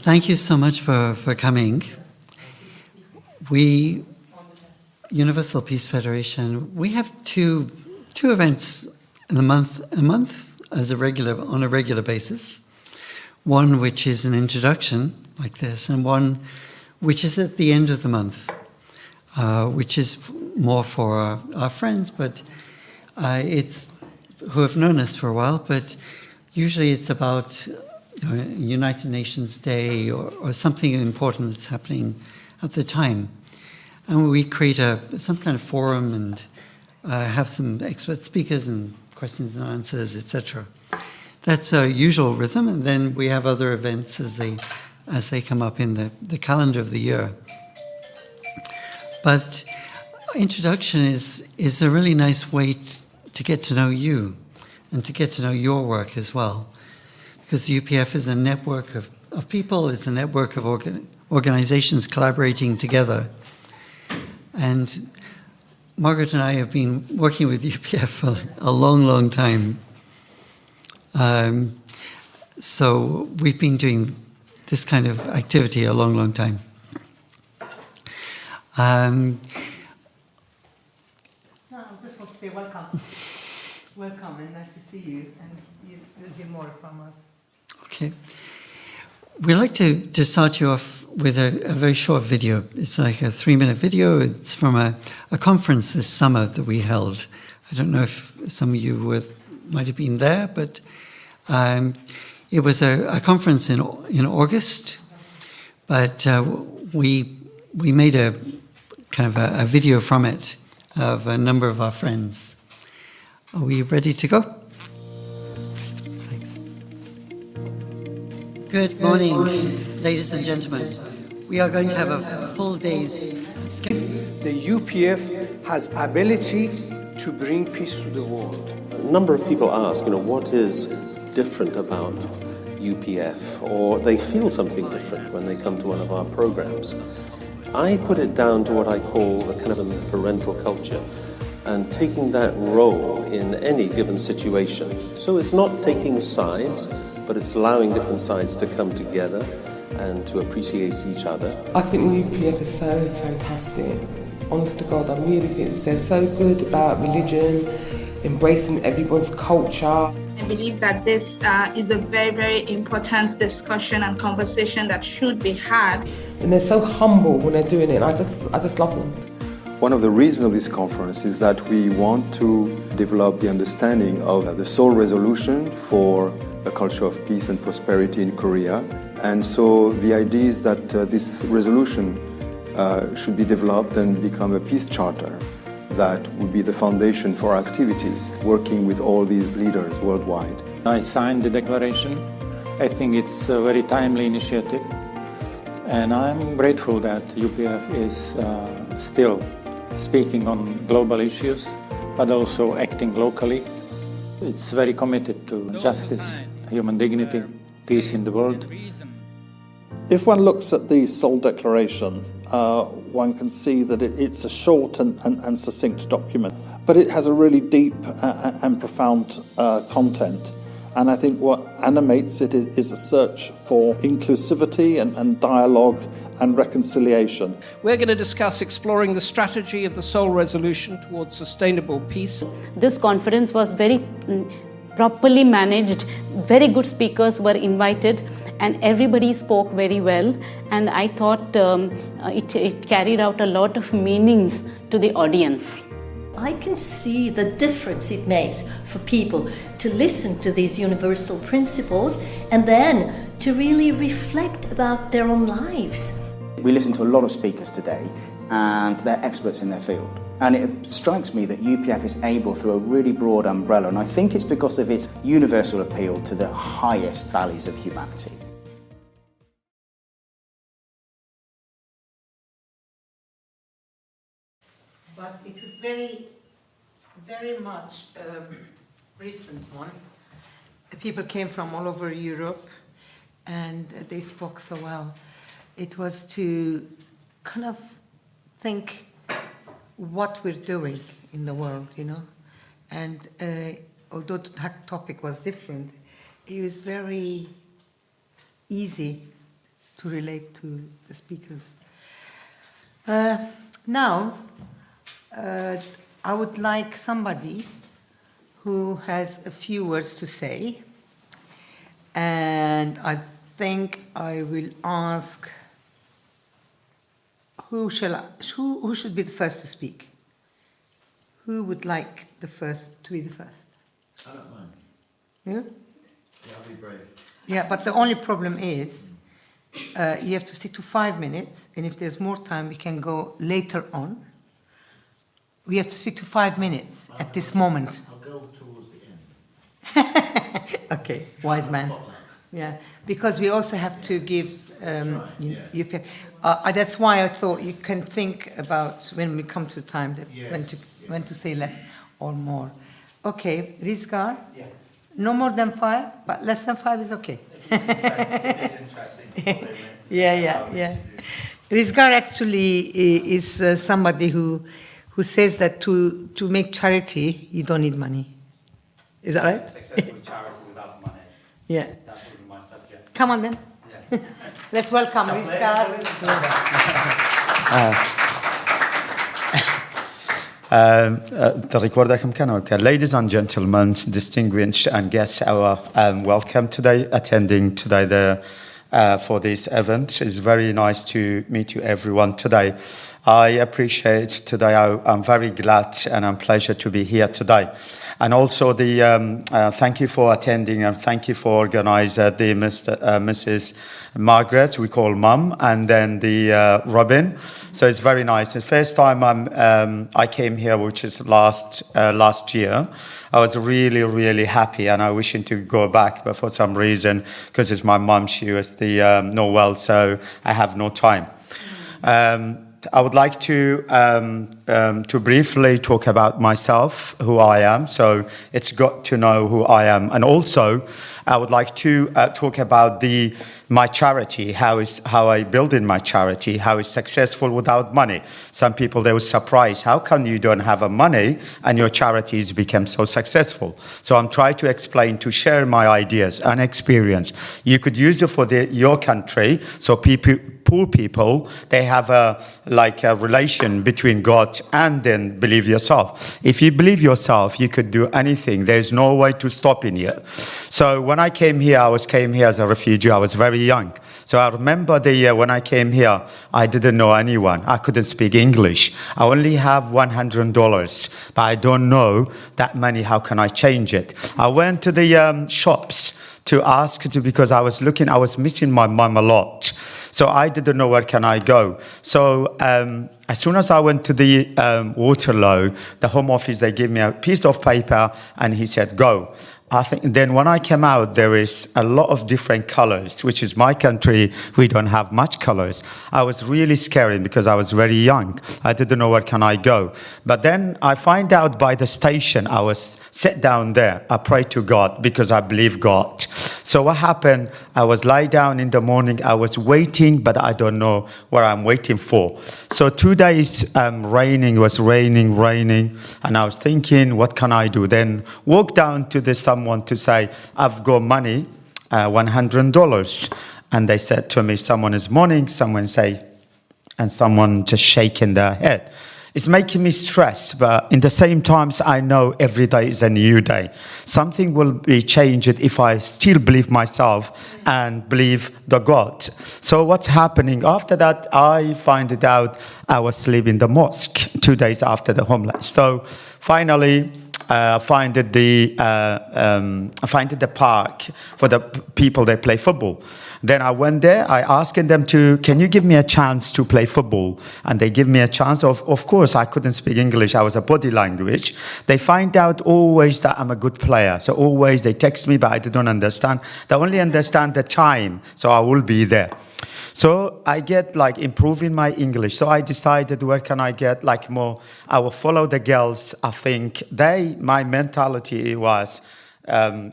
Thank you so much for coming. We, Universal Peace Federation, we have two events in a month on a regular basis. One which is an introduction like this, and one which is at the end of the month, which is more for our friends, but it's who have known us for a while. But usually it's about United Nations Day or something important that's happening at the time, and we create some kind of forum and have some expert speakers and questions and answers, etc. That's our usual rhythm, and then we have other events as they come up in the calendar of the year. But introduction is a really nice way to get to know you and to get to know your work as well, because the UPF is a network of people, it's a network of organizations collaborating together. And Margaret and I have been working with UPF for a long, long time. So we've been doing this kind of activity a long, long time. No, I just want to say welcome. Welcome, and nice to see you, and you'll hear more from us. Okay. We'd like to start you off with a very short video. It's like a 3-minute video. It's from a conference this summer that we held. I don't know if some of you might have been there, but it was a conference in August. But we made a kind of a video from it of a number of our friends. Are we ready to go? Thanks. Good morning, ladies and gentlemen. We are going to have a full day's schedule. The UPF has ability to bring peace to the world. A number of people ask, what is different about UPF, or they feel something different when they come to one of our programs. I put it down to what I call a kind of a parental culture, and taking that role in any given situation. So it's not taking sides, but it's allowing different sides to come together and to appreciate each other. I think the UPF is so fantastic. Honest to God, I really think they're so good about religion, embracing everyone's culture. I believe that this is a very, very important discussion and conversation that should be had. And they're so humble when they're doing it. I just love them. One of the reasons of this conference is that we want to develop the understanding of the Seoul Resolution for a culture of peace and prosperity in Korea. And so the idea is that this resolution should be developed and become a peace charter that would be the foundation for our activities, working with all these leaders worldwide. I signed the declaration. I think it's a very timely initiative. And I'm grateful that UPF is still speaking on global issues, but also acting locally. It's very committed to justice, human dignity, peace in the world. If one looks at the Seoul Declaration, one can see that it's a short and succinct document, but it has a really deep and profound content. And I think what animates it is a search for inclusivity and dialogue and reconciliation. We're going to discuss exploring the strategy of the Seoul Resolution towards sustainable peace. This conference was very properly managed. Very good speakers were invited, and everybody spoke very well. And I thought it carried out a lot of meanings to the audience. I can see the difference it makes for people to listen to these universal principles and then to really reflect about their own lives. We listen to a lot of speakers today, and they're experts in their field. And it strikes me that UPF is able, through a really broad umbrella, and I think it's because of its universal appeal to the highest values of humanity. But it was very, very much a recent one. People came from all over Europe, and they spoke so well. It was to kind of think what we're doing in the world, And although the topic was different, it was very easy to relate to the speakers. Now, I would like somebody who has a few words to say, and I think I will ask who should be the first to speak? Who would like to be the first? I don't mind. You? Yeah, I'll be brave. Yeah, but the only problem is you have to stick to 5 minutes, and if there's more time, we can go later on. We have to speak to 5 minutes at this moment. I'll go towards the end. Okay, wise man. Yeah, because we also have to give UPF. That's why I thought you can think about when we come to the time that when to say less or more. Okay, Rizgar? Yeah. No more than 5, but less than 5 is okay. It's interesting. Yeah. Rizgar actually is somebody who says that to make charity, you don't need money. Is that right? Successful charity without money. Yeah. That would be my subject. Come on then. Yeah. Let's welcome Rizgar. ريكوردكم كانوا ladies and gentlemen, distinguished and guests, our welcome today, attending today for this event. It's very nice to meet you everyone today. I appreciate today. I'm very glad and I'm pleasure to be here today. And also thank you for attending and thank you for organizing Mrs. Margaret, we call Mum, and then the Robin. So it's very nice. The first time I came here, which is last year, I was really, really happy and I wishing to go back, but for some reason, because it's my mum, she was not well, so I have no time. I would like to briefly talk about myself, who I am. So it's got to know who I am, and also I would like to talk about my charity, how I build in my charity, how it's successful without money. Some people, they were surprised, how come you don't have money and your charities become so successful? So I'm trying to explain, to share my ideas and experience. You could use it for your country, so poor people, they have a relation between God and then believe yourself. If you believe yourself, you could do anything. There's no way to stop in here. So when I came here, came here as a refugee. I was very young. So I remember the year when I came here, I didn't know anyone. I couldn't speak English. I only have $100, but I don't know that money. How can I change it? I went to the shops to ask, because I was missing my mom a lot. So I didn't know where can I go. So as soon as I went to the Waterloo, the Home Office, they gave me a piece of paper and he said, go. I think then when I came out, there is a lot of different colors, which is my country. We don't have much colors. I was really scared because I was very young. I didn't know where can I go. But then I find out by the station, I was sat down there. I prayed to God because I believe God. So what happened? I was lie down in the morning. I was waiting, but I don't know what I'm waiting for. So 2 days raining, and I was thinking, what can I do? Then walk down to someone to say, I've got money, $100. And they said to me, someone is mourning, someone say, and someone just shaking their head. It's making me stressed, but in the same times, I know every day is a new day. Something will be changed if I still believe myself and believe the God. So what's happening? After that, I find it out I was sleeping in the mosque 2 days after the homeless. So finally, I find the park for the people that play football. Then I went there, I asked them can you give me a chance to play football? And they give me a chance. Of course, I couldn't speak English. I was a body language. They find out always that I'm a good player. So always they text me, but I don't understand. They only understand the time. So I will be there. So I get improving my English. So I decided, where can I get more? I will follow the girls. I think my mentality was,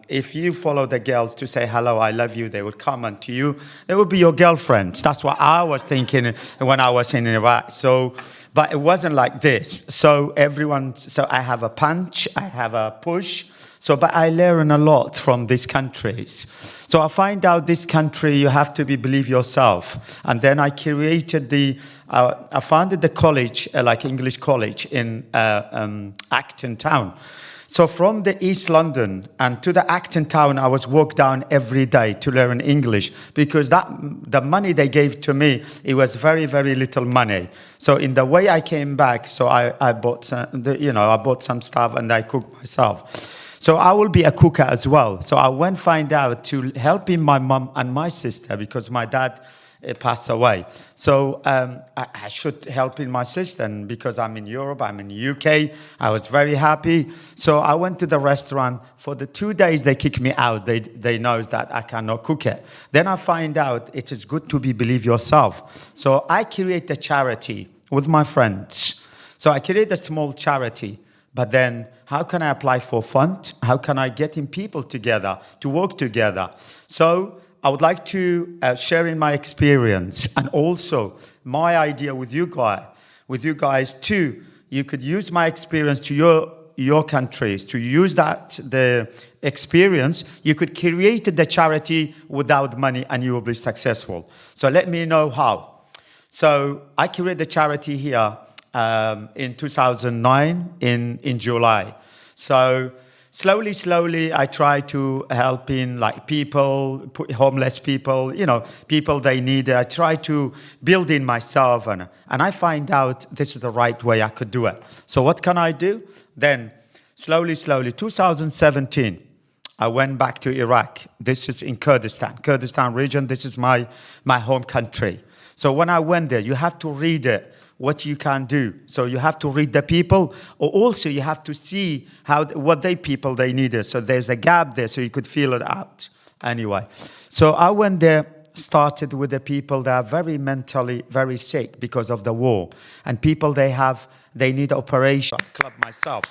if you follow the girls to say hello, I love you, they will come and to you. They will be your girlfriends. That's what I was thinking when I was in Iraq. So, but it wasn't like this. So I have a punch, I have a push. So, but I learn a lot from these countries. So I find out this country, you have to believe yourself. And then I created I founded the college, like English college in Acton town. So from the East London and to the Acton town, I was walked down every day to learn English because the money they gave to me, it was very, very little money. So in the way I came back, so I bought some stuff and I cooked myself. So I will be a cooker as well. So I went find out to helping my mom and my sister because my dad passed away. So I should help in my sister, and because I'm in Europe, I'm in the UK, I was very happy. So I went to the restaurant. For the 2 days they kicked me out. They know that I cannot cook it. Then I find out it is good to believe yourself. So I create a charity with my friends. So I create a small charity, but then how can I apply for fund? How can I get in people together to work together? So I would like to share in my experience and also my idea with you guys too. You could use my experience to your countries, to use the experience. You could create the charity without money and you will be successful. So let me know how. So I created the charity here in 2009 in July. So slowly, I try to help in like people, homeless people, people they need. I try to build in myself and I find out this is the right way I could do it. So what can I do? Then slowly, 2017, I went back to Iraq. This is in Kurdistan region. This is my home country. So when I went there, you have to read it, what you can do. So you have to read the people, or also you have to see what people they needed. So there's a gap there, so you could feel it out. Anyway, so I went there, started with the people that are very mentally very sick because of the war, and people they need operation. Club myself.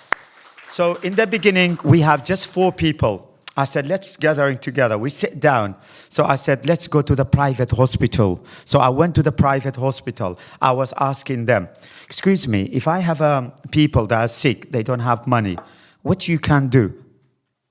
So in the beginning, we have just 4 people. I said, let's gathering together. We sit down. So I said, let's go to the private hospital. So I went to the private hospital. I was asking them, excuse me, if I have people that are sick, they don't have money, what you can do?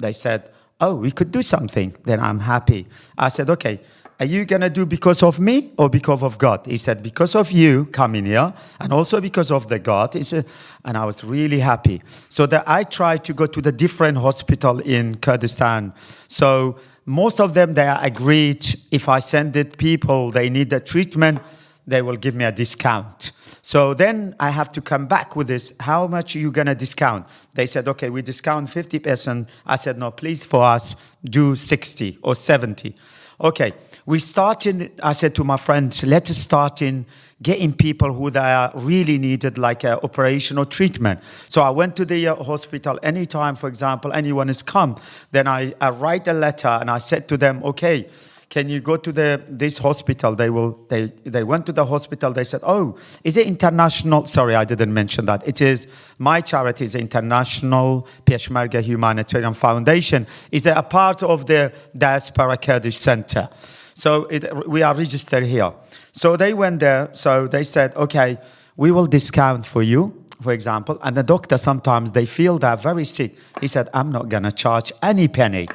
They said, oh, we could do something. Then I'm happy. I said, okay, are you going to do because of me or because of God? He said, because of you coming here and also because of the God. He said, and I was really happy. So that I tried to go to the different hospital in Kurdistan. So most of them, they agreed if I send it people, they need the treatment, they will give me a discount. So then I have to come back with this. How much are you going to discount? They said, okay, we discount 50%. I said, no, please for us, do 60 or 70. Okay, we started, I said to my friends, let's start in getting people who they are really needed like an operation or treatment. So I went to the hospital anytime, for example, anyone has come. Then I write a letter and I said to them, okay, can you go to this hospital? They went to the hospital. They said, oh, is it international? Sorry, I didn't mention that. It is, my charity is International Peshmerga Humanitarian Foundation. It's a part of the Diaspora Kurdish Center. So we are registered here. So they went there. So they said, okay, we will discount for you, for example. And the doctor, sometimes they feel they're very sick. He said, I'm not going to charge any penny.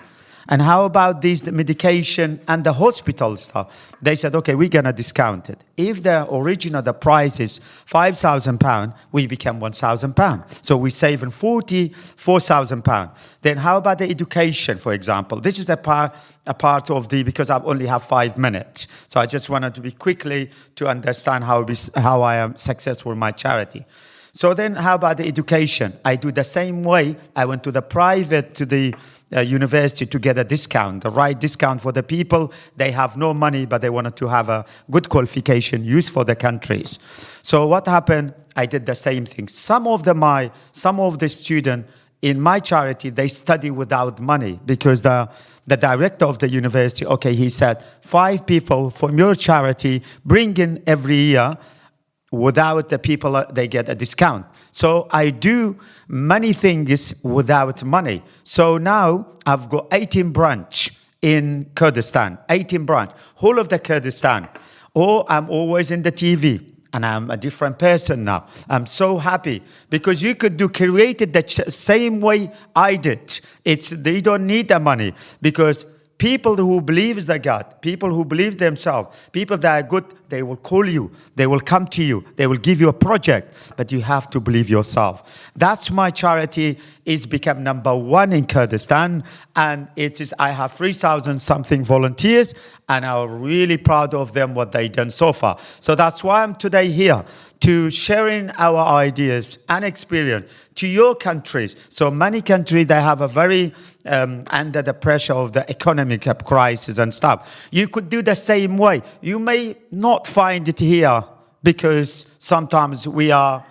And how about the medication and the hospital stuff? They said, okay, we're going to discount it. If the price is £5,000, we become £1,000. So we're saving £44,000. Then how about the education, for example? This is a part of because I only have 5 minutes. So I just wanted to be quickly to understand how I am successful in my charity. So then how about the education? I do the same way. I went to the university to get a discount, the right discount for the people. They have no money, but they wanted to have a good qualification used for the countries. So what happened? I did the same thing. Some of the students in my charity, they study without money because the director of the university, okay, he said, 5 people from your charity bring in every year. Without the people, they get a discount. So I do many things without money. So now I've got 18 branch in Kurdistan, 18 branch, whole of the Kurdistan. Or I'm always in the TV. and I'm a different person now. I'm so happy because you could create it the same way I did. They don't need the money because people who believe the God, people who believe themselves, people that are good, they will call you, they will come to you, they will give you a project, but you have to believe yourself. That's my charity. It's become #1 in Kurdistan, and I have 3,000 something volunteers, and I'm really proud of them, what they've done so far. So that's why I'm today here, to sharing our ideas and experience to your countries. So many countries, they have a very, under the pressure of the economic crisis and stuff. You could do the same way. You may not find it here because sometimes we are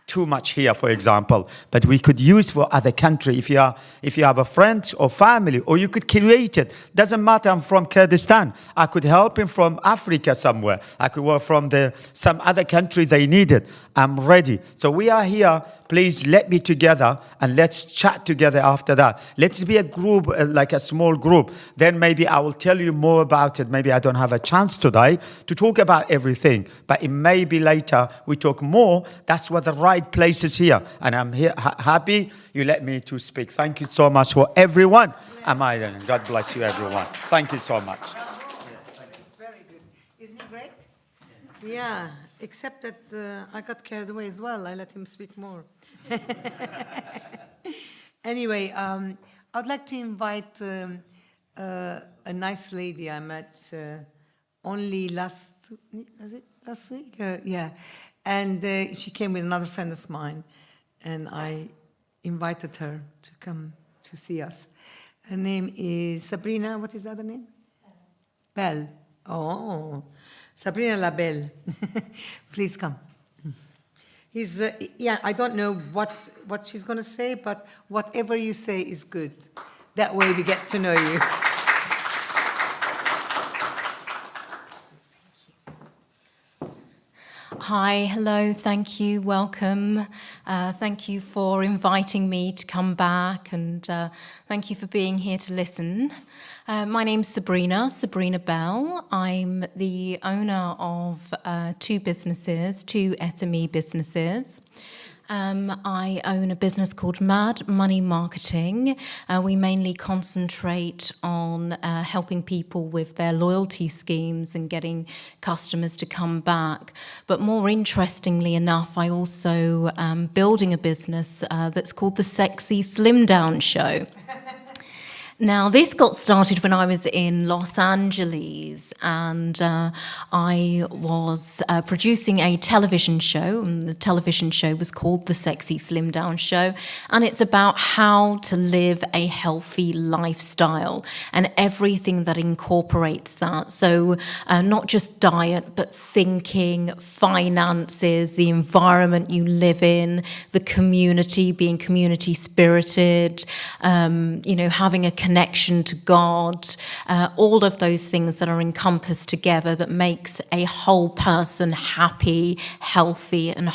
too much here, for example, but we could use for other country. If you have a friend or family, or you could create it. Doesn't matter. I'm from Kurdistan. I could help him from Africa somewhere. I could work from some other country they need it. I'm ready. So we are here. Please let me together and let's chat together after that. Let's be a group, like a small group. Then maybe I will tell you more about it. Maybe I don't have a chance today to talk about everything, but it may be later we talk more. That's what the right place is here. And I'm here happy you let me to speak. Thank you so much for everyone. God bless you, everyone. Thank you so much. It's very good. Isn't it great? Yeah, except that I got carried away as well. I let him speak more. Anyway, I'd like to invite a nice lady I met only last week? Yeah. And she came with another friend of mine, and I invited her to come to see us. Her name is Sabrina. What is the other name? Belle. Oh, Sabrina La Belle. Please come. I don't know what she's going to say, but whatever you say is good. That way we get to know you. Hi, hello, thank you, welcome. Thank you for inviting me to come back, and thank you for being here to listen. My name's Sabrina Bell. I'm the owner of two SME businesses. I own a business called Mad Money Marketing. We mainly concentrate on helping people with their loyalty schemes and getting customers to come back. But more interestingly enough, I also am building a business that's called the Sexy Slim Down Show. Now, this got started when I was in Los Angeles, and I was producing a television show, and the television show was called The Sexy Slim Down Show, and it's about how to live a healthy lifestyle and everything that incorporates that. So not just diet, but thinking, finances, the environment you live in, the community, being community spirited, having a connection to God, all of those things that are encompassed together that makes a whole person happy, healthy, and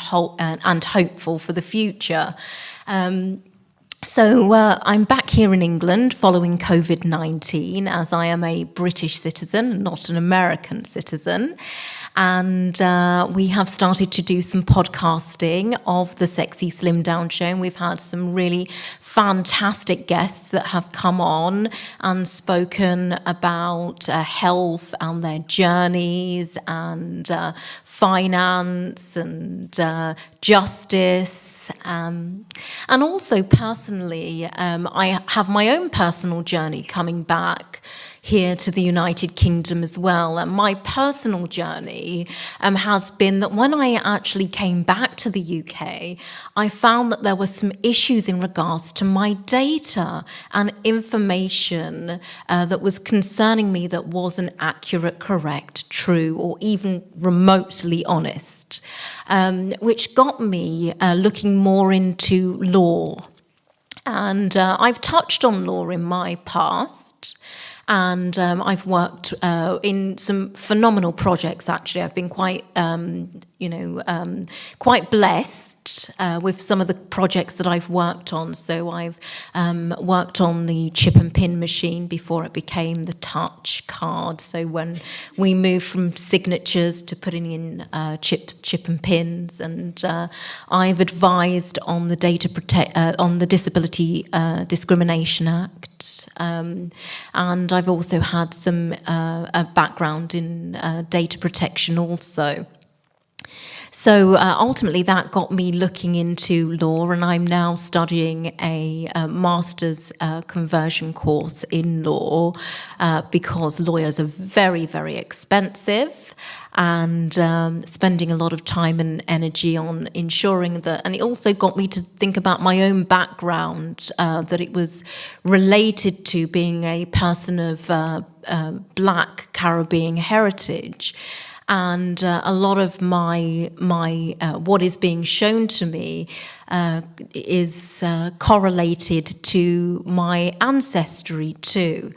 hopeful for the future. So I'm back here in England following COVID-19, as I am a British citizen, not an American citizen. And we have started to do some podcasting of the Sexy Slim Down Show. And we've had some really fantastic guests that have come on and spoken about health and their journeys and finance and justice. And also personally, I have my own personal journey coming back here to the United Kingdom as well. And my personal journey has been that when I actually came back to the UK, I found that there were some issues in regards to my data and information that was concerning me that wasn't accurate, correct, true, or even remotely honest, which got me looking more into law. And I've touched on law in my past. And I've worked in some phenomenal projects, actually. I've been quite, quite blessed with some of the projects that I've worked on. So I've worked on the chip and pin machine before it became the touch card. So when we moved from signatures to putting in chip and pins, and I've advised on the on the Disability Discrimination Act, and I've also had some a background in data protection also. So ultimately that got me looking into law, and I'm now studying a master's conversion course in law because lawyers are very, very expensive, and spending a lot of time and energy on ensuring that, and it also got me to think about my own background, that it was related to being a person of Black Caribbean heritage. And a lot of my what is being shown to me is correlated to my ancestry too,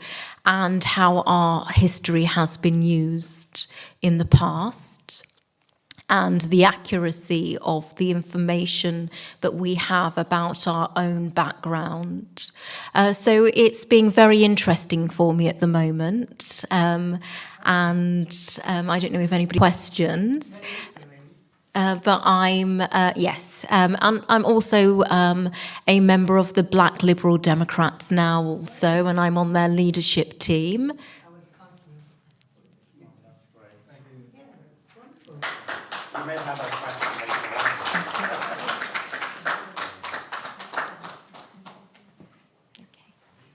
and how our history has been used in the past, and the accuracy of the information that we have about our own background. So it's been very interesting for me at the moment. And I don't know if anybody has questions, but I'm, yes, I'm also a member of the Black Liberal Democrats now also, and I'm on their leadership team. You may have a question later on.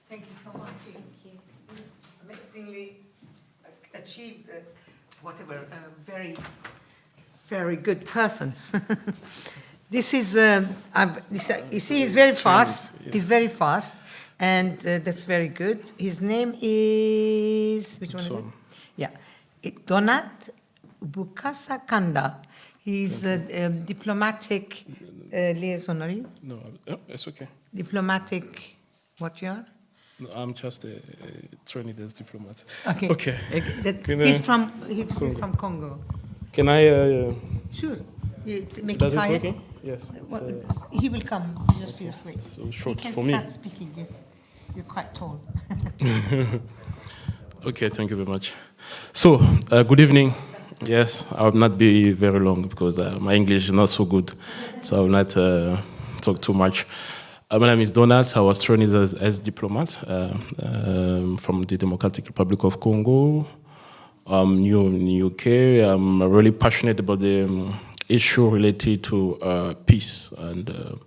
Thank you so much. Thank you. Amazingly achieved whatever, a very, very good person. This is, you see, he's very fast. He's very fast, and that's very good. His name is, which one is it? Yeah, Donat Bukasa Kanda. He's a diplomatic liaison, are you? No, it's okay. Diplomatic, what you are? No, I'm just a Trinidad diplomat. Okay. Okay. He's from Congo. Can I? Sure. You make Does it it higher? working? Yes. He will come. Just wait. So short you for can me. start speaking. You're quite tall. Okay. Thank you very much. So, good evening. Yes, I will not be very long because my English is not so good, so I will not talk too much. My name is Donat. I was trained as diplomat from the Democratic Republic of Congo. I'm new in the UK. I'm really passionate about the issue related to peace, and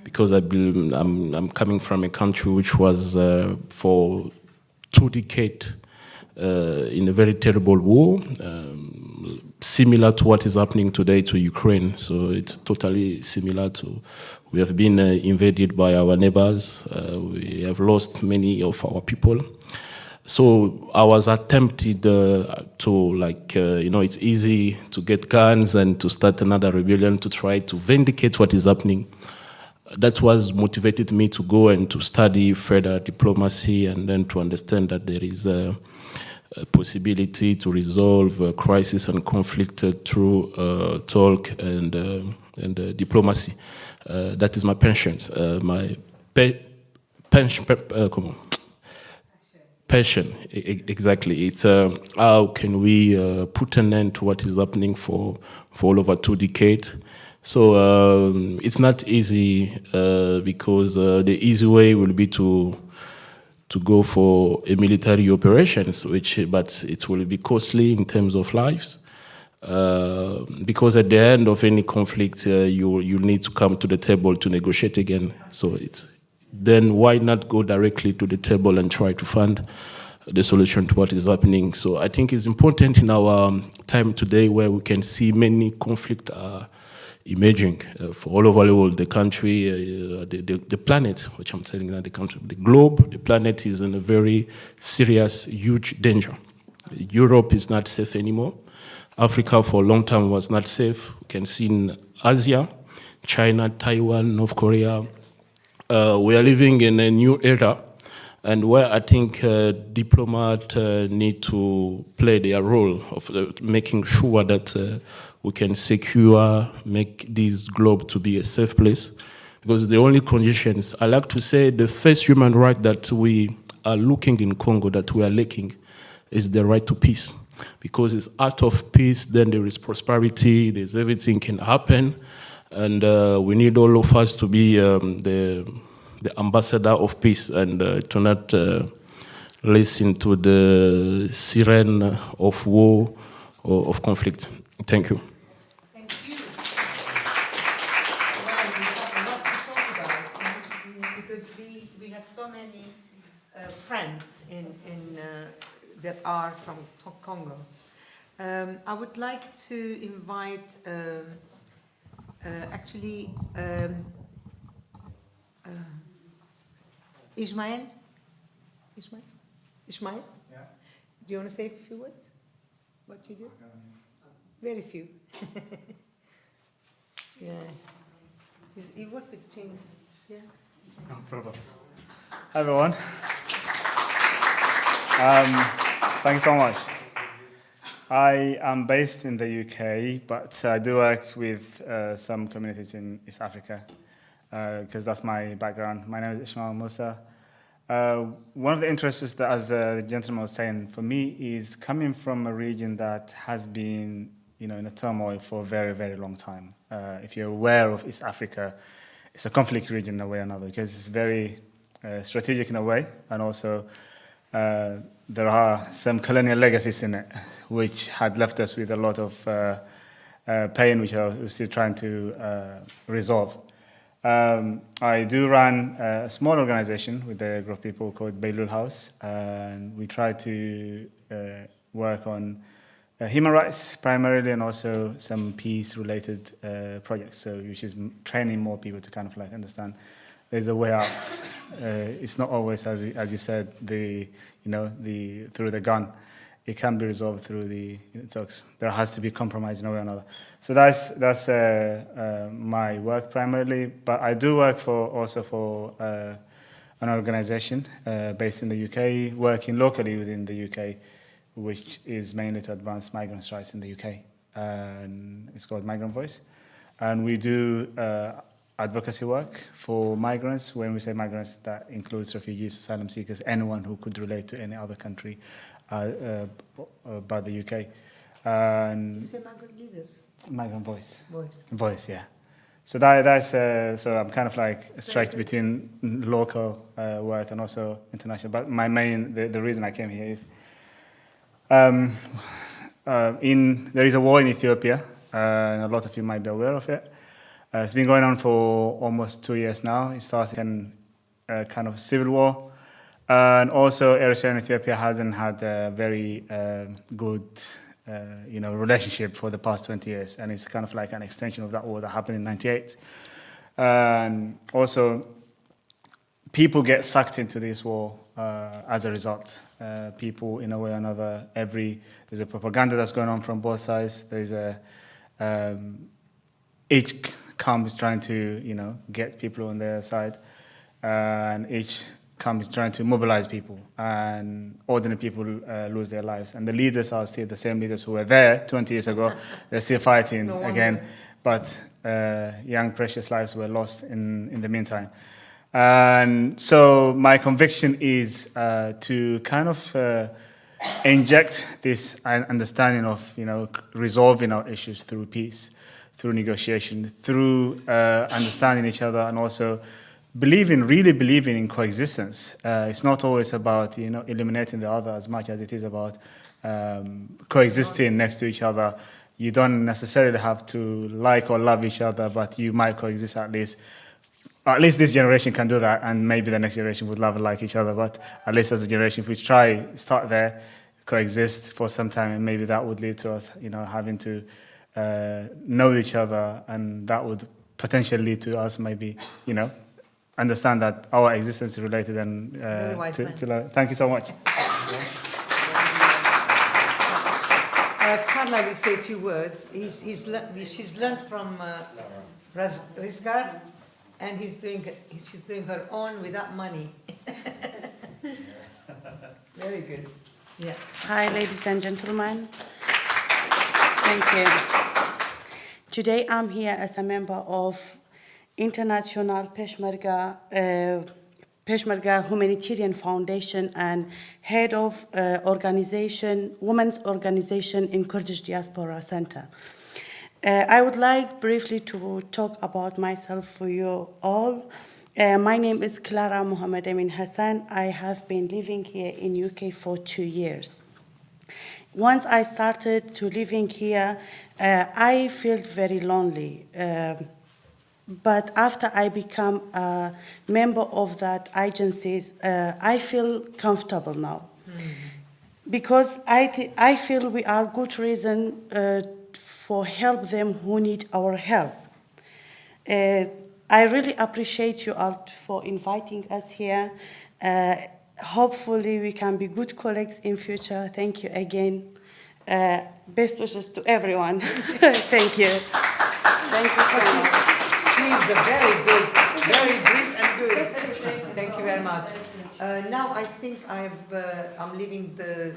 because I'm coming from a country which was for 2 decades in a very terrible war, similar to what is happening today to Ukraine. So it's totally similar to, we have been invaded by our neighbors. We have lost many of our people. So I was attempted to, it's easy to get guns and to start another rebellion to try to vindicate what is happening. That was motivated me to go and to study further diplomacy, and then to understand that there is a possibility to resolve crisis and conflict through talk and diplomacy. That is my passion. Passion, exactly. It's how can we put an end to what is happening for all over 2 decades. So it's not easy because the easy way will be to go for a military operations, but it will be costly in terms of lives. Because at the end of any conflict, you need to come to the table to negotiate again. So then why not go directly to the table and try to find the solution to what is happening? So I think it's important in our time today where we can see many conflicts emerging for all over the world, the country, the planet, which I'm telling you, the country, the globe, the planet is in a very serious, huge danger. Europe is not safe anymore. Africa for a long time was not safe. We can see in Asia, China, Taiwan, North Korea. We are living in a new era, and where I think diplomats need to play their role of making sure that we can make this globe to be a safe place. Because the only conditions, I like to say, the first human right that we are looking in Congo, that we are lacking, is the right to peace. Because it's out of peace, then there is prosperity, there's everything can happen, and we need all of us to be the ambassador of peace and to not listen to the siren of war or of conflict. Thank you. Friends that are from Congo. I would like to invite Ismail? Yeah. Do you want to say a few words? What you do? Very few. Yeah. You work with teams, yeah? No problem. Hi everyone. Thanks so much. I am based in the UK, but I do work with some communities in East Africa, because that's my background. My name is Ismail Musa. One of the interests that, as the gentleman was saying, for me is coming from a region that has been, in a turmoil for a very, very long time. If you're aware of East Africa, it's a conflict region in a way or another, because it's very strategic in a way, and also there are some colonial legacies in it, which had left us with a lot of pain, which we're still trying to resolve. I do run a small organization with a group of people called Bailul House, and we try to work on human rights primarily, and also some peace-related projects. So, which is training more people to kind of like understand there's a way out. It's not always, as you said, through the gun. It can be resolved through the talks. There has to be compromise in a way or another. So that's my work primarily. But I do work also for an organization based in the UK, working locally within the UK, which is mainly to advance migrants' rights in the UK. And it's called Migrant Voice. And we do advocacy work for migrants. When we say migrants, that includes refugees, asylum seekers, anyone who could relate to any other country but the UK. You say migrant leaders? Migrant Voice. Voice. Voice, yeah. So that's so I'm kind of like stretched between local work and also international. But my main, the reason I came here is there is a war in Ethiopia, and a lot of you might be aware of it. It's been going on for almost 2 years now. It started in a kind of civil war. And also Eritrea and Ethiopia hasn't had a very good relationship for the past 20 years. And it's kind of like an extension of that war that happened in '98. And also people get sucked into this war as a result. People, in a way or another, there's a propaganda that's going on from both sides. There's each camp is trying to, get people on their side, and each camp is trying to mobilize people, and ordinary people lose their lives. And the leaders are still the same leaders who were there 20 years ago. They're still fighting again, but young, precious lives were lost in the meantime. And so my conviction is to kind of inject this understanding of, resolving our issues through peace, through negotiation, through understanding each other, and also really believing in coexistence. It's not always about, eliminating the other as much as it is about coexisting next to each other. You don't necessarily have to like or love each other, but you might coexist at least. At least this generation can do that, and maybe the next generation would love and like each other, but at least as a generation, if we start there, coexist for some time, and maybe that would lead to us, having to know each other, and that would potentially lead to us maybe, understand that our existence is related, and thank you so much. Carla will say a few words. She's learned from Rizgar, and she's doing her own without money. Very good. Yeah. Hi, ladies and gentlemen. Thank you. Today I'm here as a member of International Peshmerga Humanitarian Foundation and head of women's organization in Kurdish Diaspora Center. I would like briefly to talk about myself for you all. My name is Clara Mohammed Amin Hassan. I have been living here in UK for 2 years. Once I started to living here, I felt very lonely. But after I become a member of that agencies, I feel comfortable now. Because I feel we are good reason for help them who need our help. I really appreciate you all for inviting us here. Hopefully we can be good colleagues in future. Thank you again. Best wishes to everyone. Thank you. Thank you so much. Please, very good, very brief and good. Thank you very much. Now I think I'm leaving the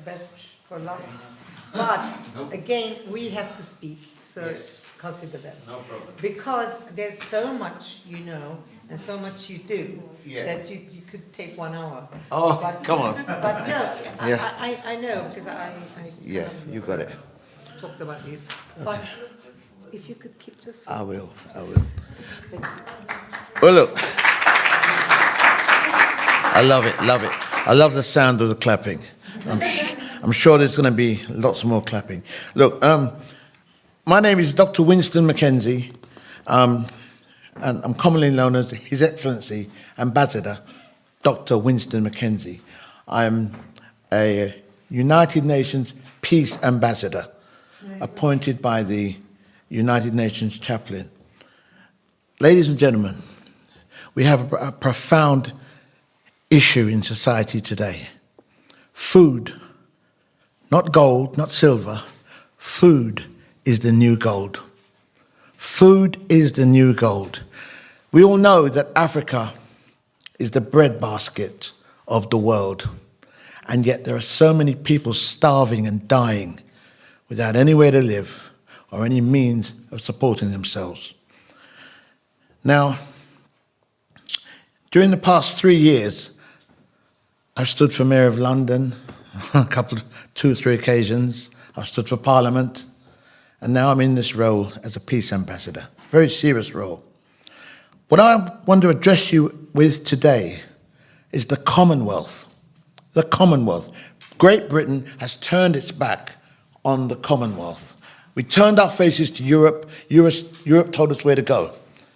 best for last. But again, we have to speak, so yes. Consider that. No problem. Because there's so much you know and so much you do that you could take 1 hour. Oh, but, come on. But no, Yeah. I know because I Yeah, you got it. talked about you. But if you could keep just. I will. Well, look. I love it. I love the sound of the clapping. I'm sure there's going to be lots more clapping. Look, my name is Dr. Winston Mackenzie, and I'm commonly known as His Excellency Ambassador Dr. Winston Mackenzie. I'm a United Nations Peace Ambassador, appointed by the United Nations Chaplain. Ladies and gentlemen, we have a profound issue in society today. Food, not gold, not silver, food is the new gold. Food is the new gold. We all know that Africa is the breadbasket of the world, and yet there are so many people starving and dying without anywhere to live or any means of supporting themselves. Now, during the past 3 years, I've stood for Mayor of London on 2 or 3 occasions. I've stood for Parliament, and now I'm in this role as a peace ambassador. Very serious role. What I want to address you with today is the Commonwealth. The Commonwealth. Great Britain has turned its back on the Commonwealth. We turned our faces to Europe. Europe told us where to go.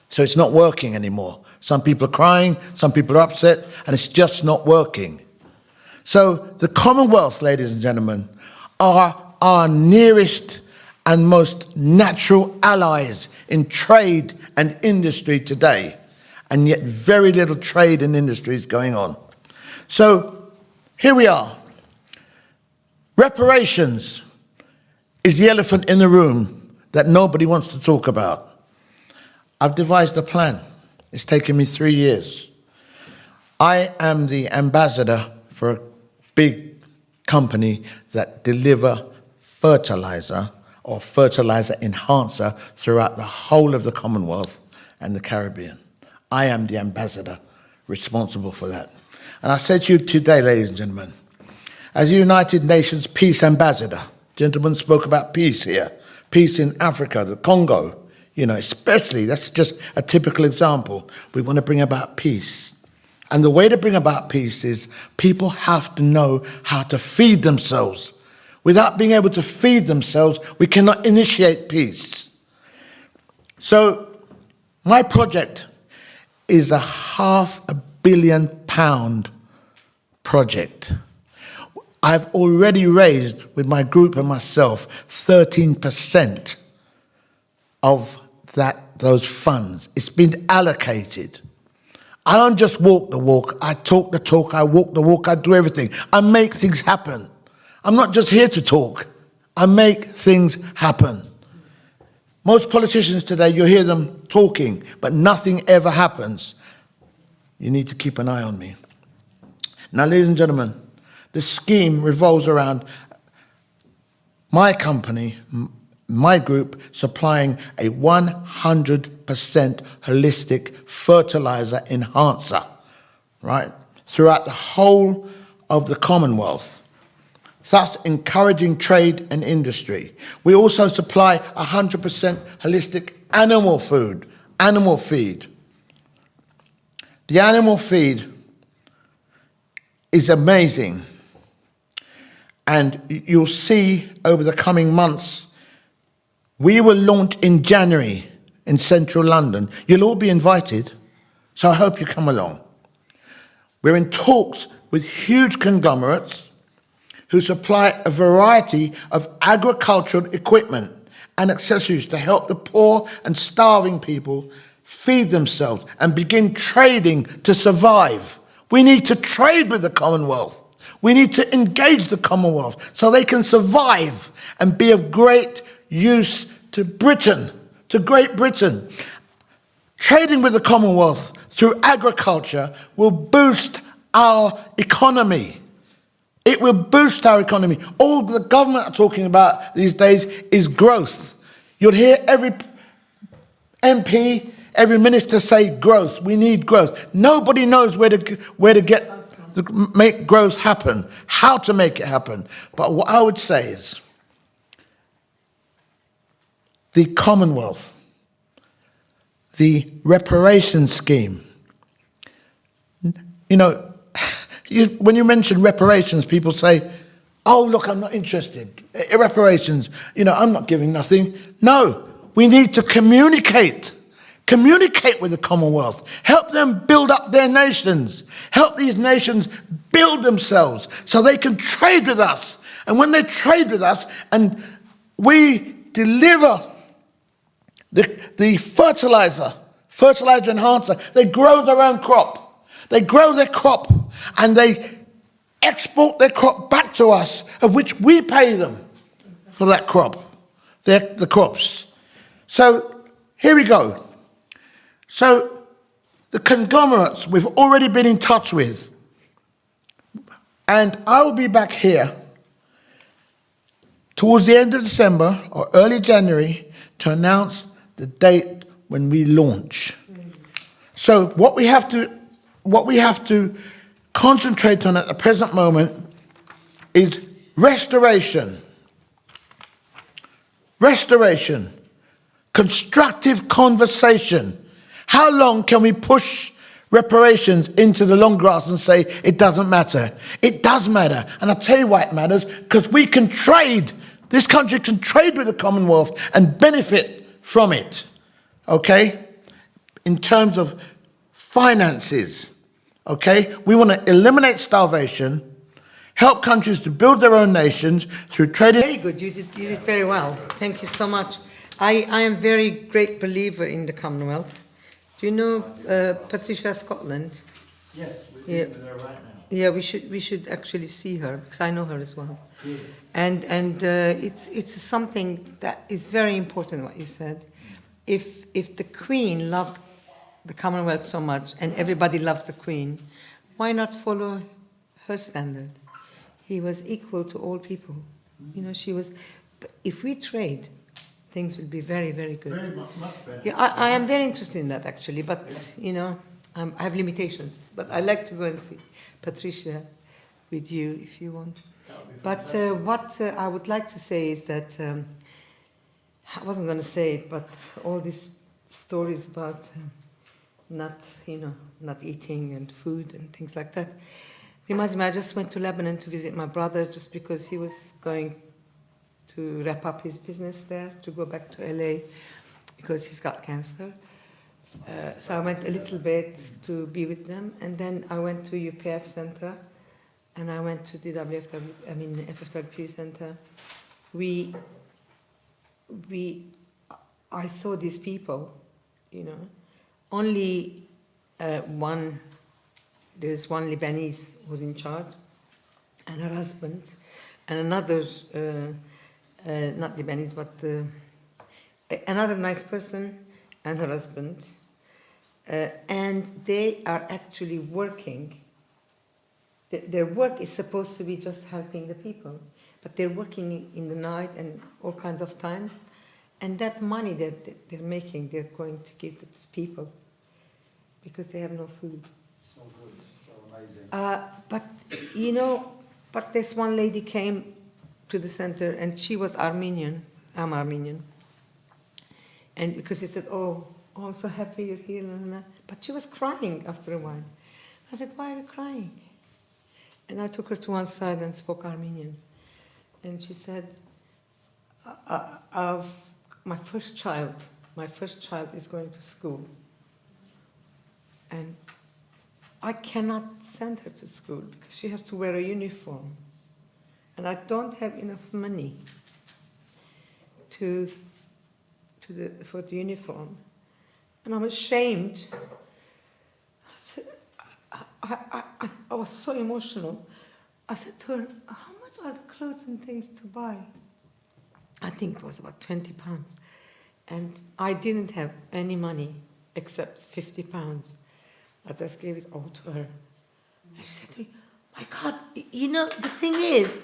So it's not working anymore. Some people are crying, some people are upset, and it's just not working. So the Commonwealth, ladies and gentlemen, are our nearest and most natural allies in trade and industry today, and yet very little trade and industry is going on. So here we are. Reparations is the elephant in the room that nobody wants to talk about. I've devised a plan. It's taken me 3 years. I am the ambassador for a big company that deliver fertilizer or fertilizer enhancer throughout the whole of the Commonwealth and the Caribbean. I am the ambassador responsible for that. And I said to you today, ladies and gentlemen, as a United Nations peace ambassador, gentlemen spoke about peace here, peace in Africa, the Congo, especially, that's just a typical example. We want to bring about peace. And the way to bring about peace is people have to know how to feed themselves. Without being able to feed themselves, we cannot initiate peace. So my project is a £500 million project. I've already raised, with my group and myself, 13% of those funds. It's been allocated. I don't just walk the walk, I talk the talk, I walk the walk, I do everything. I make things happen. I'm not just here to talk, I make things happen. Most politicians today, you hear them talking, but nothing ever happens. You need to keep an eye on me. Now, ladies and gentlemen, the scheme revolves around my company, my group, supplying a 100% holistic fertilizer enhancer, right, throughout the whole of the Commonwealth, thus encouraging trade and industry. We also supply 100% holistic animal feed. The animal feed is amazing. And you'll see over the coming months, we will launch in January in central London. You'll all be invited, so I hope you come along. We're in talks with huge conglomerates who supply a variety of agricultural equipment and accessories to help the poor and starving people feed themselves and begin trading to survive. We need to trade with the Commonwealth. We need to engage the Commonwealth so they can survive and be of great use to Britain, to Great Britain. Trading with the Commonwealth through agriculture will boost our economy. It will boost our economy. All the government are talking about these days is growth. You'll hear every MP, every minister say growth. We need growth. Nobody knows where to make growth happen, how to make it happen. But what I would say is the Commonwealth, the reparations scheme. You know, when you mention reparations, people say, oh, look, I'm not interested. Reparations, you know, I'm not giving nothing. No, we need to communicate. Communicate with the Commonwealth. Help them build up their nations. Help these nations build themselves so they can trade with us. And when they trade with us and we deliver the fertilizer enhancer, they grow their own crop. They grow their crop and they export their crop back to us, of which we pay them for that crop, the crops. So here we go. So the conglomerates we've already been in touch with, and I will be back here towards the end of December or early January to announce the date when we launch. So what we have to concentrate on at the present moment is restoration, constructive conversation. How long can we push reparations into the long grass and say it doesn't matter? It does matter, and I'll tell you why it matters, because we can trade. This country can trade with the Commonwealth and benefit from it, okay? In terms of finances, okay? We want to eliminate starvation, help countries to build their own nations through trading. Very good, you did very well. Thank you so much. I am a very great believer in the Commonwealth. Do you know Patricia Scotland? Yes, we're Yeah. with her right now. Yeah, we should actually see her, because I know her as well. Good. And it's something that is very important, what you said. If the Queen loved the Commonwealth so much, and everybody loves the Queen, why not follow her standard? He was equal to all people. You know, she was. But if we trade, things will be very, very good. Very much better. Yeah, I am very interested in that actually, but you know, I have limitations. But I like to go and see Patricia with you if you want. But what I would like to say is that I wasn't going to say it, but all these stories about not eating and food and things like that reminds me. I just went to Lebanon to visit my brother just because he was going to wrap up his business there, to go back to LA because he's got cancer. So I went a little bit to be with them, and then I went to UPF Center, and I went to the FFWP Center. I saw these people, you know. Only there's one Lebanese who's in charge, and her husband, and another, not Lebanese, but another nice person and her husband. And they are actually working. their work is supposed to be just helping the people, but they're working in the night and all kinds of time, and that money that they're making, they're going to give to people because they have no food. So good, so amazing. But this one lady came to the center, and she was Armenian. I'm Armenian. And because she said, oh, I'm so happy you're here. But she was crying after a while. I said, why are you crying? And I took her to one side and spoke Armenian. And she said, my first child is going to school. And I cannot send her to school because she has to wear a uniform. And I don't have enough money for the uniform. And I'm ashamed. I was so emotional. I said to her, how much are the clothes and things to buy? I think it was about 20 pounds. And I didn't have any money except 50 pounds. I just gave it all to her. And she said to me, my God, the thing is,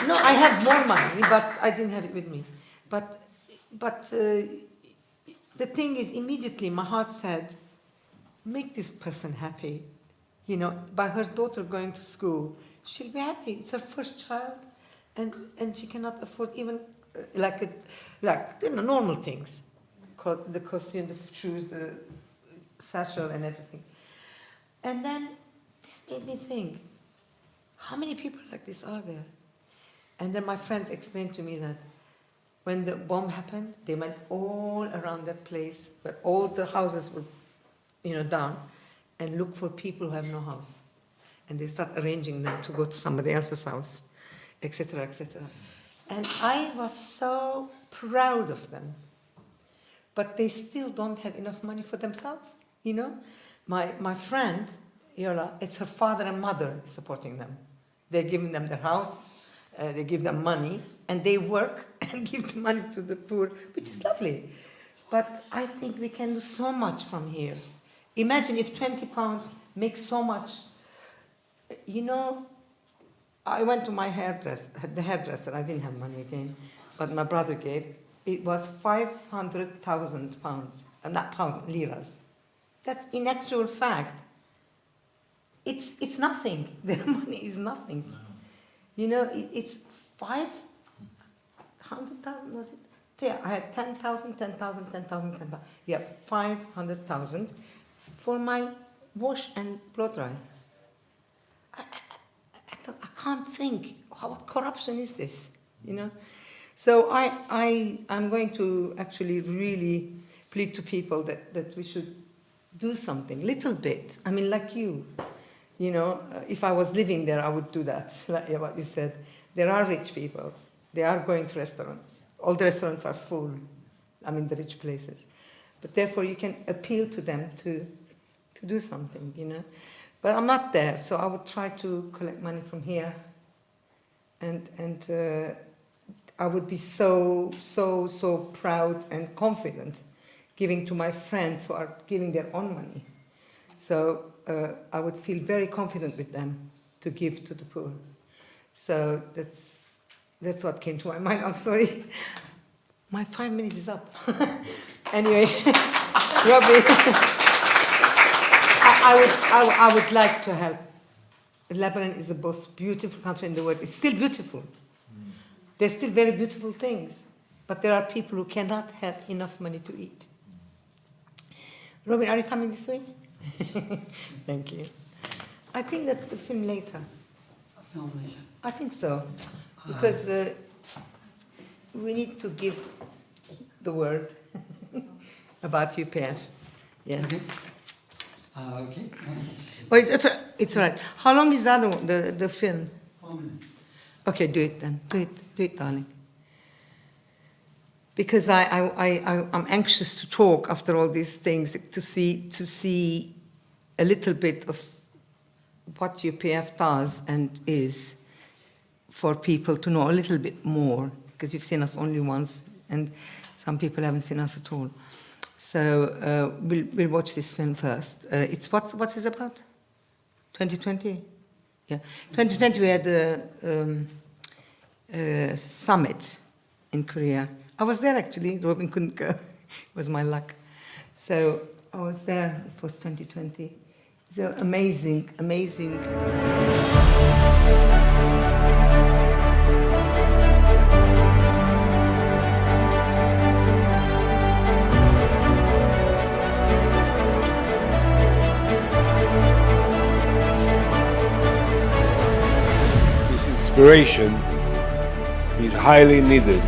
no, I have more money, but I didn't have it with me. But the thing is, immediately my heart said, make this person happy. By her daughter going to school, she'll be happy. It's her first child, and she cannot afford even normal things, the costume, the shoes, the satchel, and everything. And then this made me think, how many people like this are there? And then my friends explained to me that when the bomb happened, they went all around that place where all the houses were, down, and look for people who have no house. And they start arranging them to go to somebody else's house, etc., etc. And I was so proud of them. But they still don't have enough money for themselves, My friend, Yola, it's her father and mother supporting them. They're giving them their house, they give them money, and they work and give the money to the poor, which is lovely. But I think we can do so much from here. Imagine if 20 pounds makes so much. I went to my hairdresser, I didn't have money again, but my brother gave. It was 500,000 pounds, not pounds, liras. That's in actual fact. It's nothing. Their money is nothing. It's 500,000, was it? Yeah, I had 10,000, 10,000, 10,000, 10,000. Yeah, 500,000 for my wash and blow dry. I can't think, what corruption is this, So I'm going to actually really plead to people that we should do something, little bit. I mean, like you. If I was living there, I would do that, like what you said. There are rich people. They are going to restaurants. All the restaurants are full, the rich places. But therefore, you can appeal to them to do something, But I'm not there, so I would try to collect money from here. And I would be so proud and confident giving to my friends who are giving their own money. So I would feel very confident with them to give to the poor. So that's what came to my mind. I'm sorry. My 5 minutes is up. Anyway, Robbie, I would like to help. Lebanon is the most beautiful country in the world. It's still beautiful. There's still very beautiful things. But there are people who cannot have enough money to eat. Robin, are you coming this way? Thank you. I think that the film later. Film later. I think so. Because we need to give the word about UPF. Yeah. Okay. Okay. Well, it's all right. How long is the other one, the film? 4 minutes. Okay, do it then. Do it, darling. Because I'm anxious to talk after all these things, to see a little bit of what UPF does and is for people to know a little bit more, because you've seen us only once, and some people haven't seen us at all. So we'll watch this film first. It's what's it about? 2020? Yeah. 2020 we had a summit in Korea. I was there actually, Robin couldn't go. It was my luck. So I was there, it was 2020. So amazing, amazing. This inspiration is highly needed.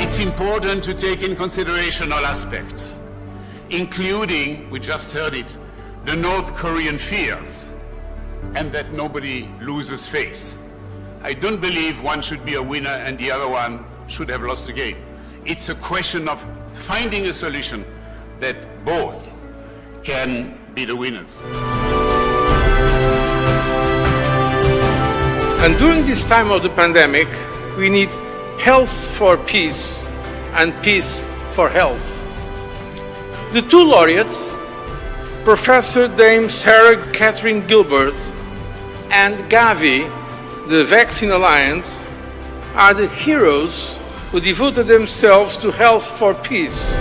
It's important to take in consideration all aspects, including, we just heard it, the North Korean fears, and that nobody loses face. I don't believe one should be a winner and the other one should have lost the game. It's a question of finding a solution that both can be the winners. And during this time of the pandemic, we need health for peace and peace for health. The two laureates, Professor Dame Sarah Catherine Gilbert and Gavi, the Vaccine Alliance, are the heroes who devoted themselves to health for peace.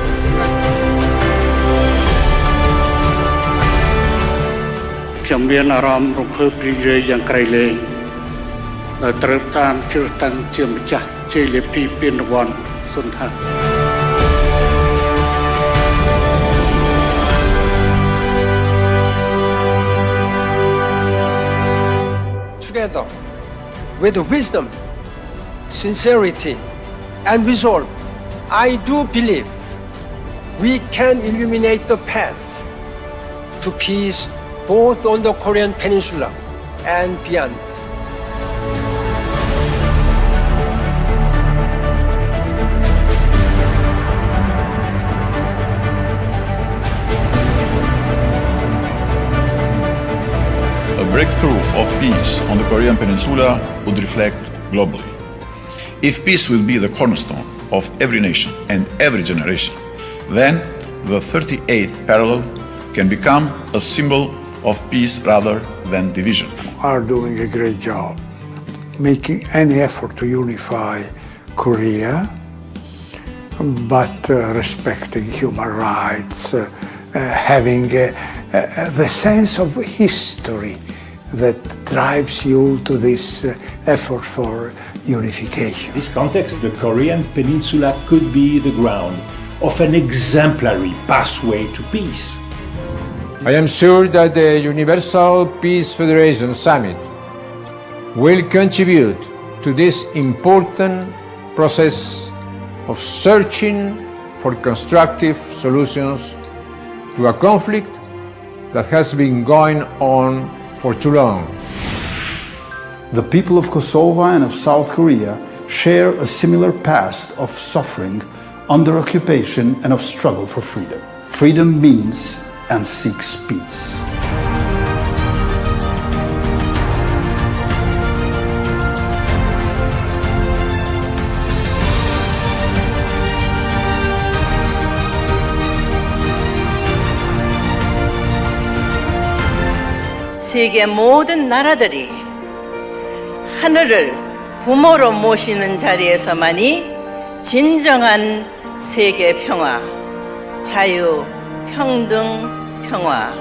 Together, with wisdom, sincerity, and resolve, I do believe we can illuminate the path to peace both on the Korean Peninsula and beyond. A breakthrough of peace on the Korean Peninsula would reflect globally. If peace will be the cornerstone of every nation and every generation, then the 38th parallel can become a symbol of peace rather than division. Are doing a great job making any effort to unify Korea, but respecting human rights, having the sense of history that drives you to this effort for unification. In this context, the Korean Peninsula could be the ground of an exemplary pathway to peace. I am sure that the Universal Peace Federation Summit will contribute to this important process of searching for constructive solutions to a conflict that has been going on for too long. The people of Kosovo and of South Korea share a similar past of suffering under occupation and of struggle for freedom. Freedom means and seeks peace. 세계 모든 나라들이 하늘을 부모로 모시는 자리에서만이 진정한 세계 평화, 자유, 평등, 평화,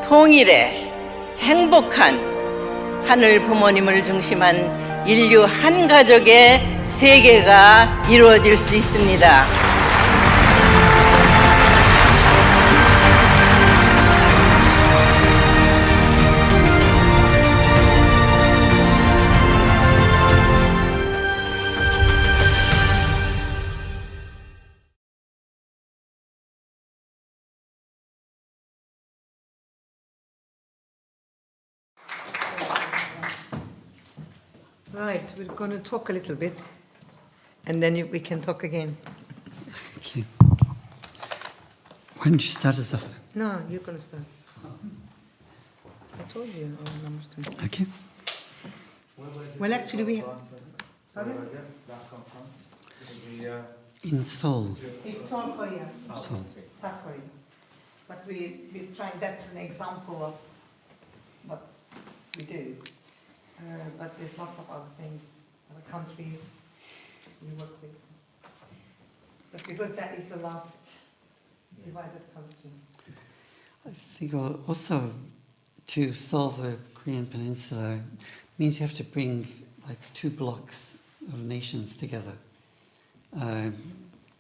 통일의 행복한 하늘 부모님을 중심한 인류 한 가족의 세계가 이루어질 수 있습니다. Right, we're going to talk a little bit, and then we can talk again. Okay. Why don't you start us off? No, you're going to start. I told you our numbers too. Okay. Well, actually, we have... In Seoul. It's South Korea. Seoul. South Korea. But we're trying, that's an example of what we do. But there's lots of other things, other countries we work with. But because that is the last divided country. I think also to solve the Korean Peninsula means you have to bring like 2 blocks of nations together to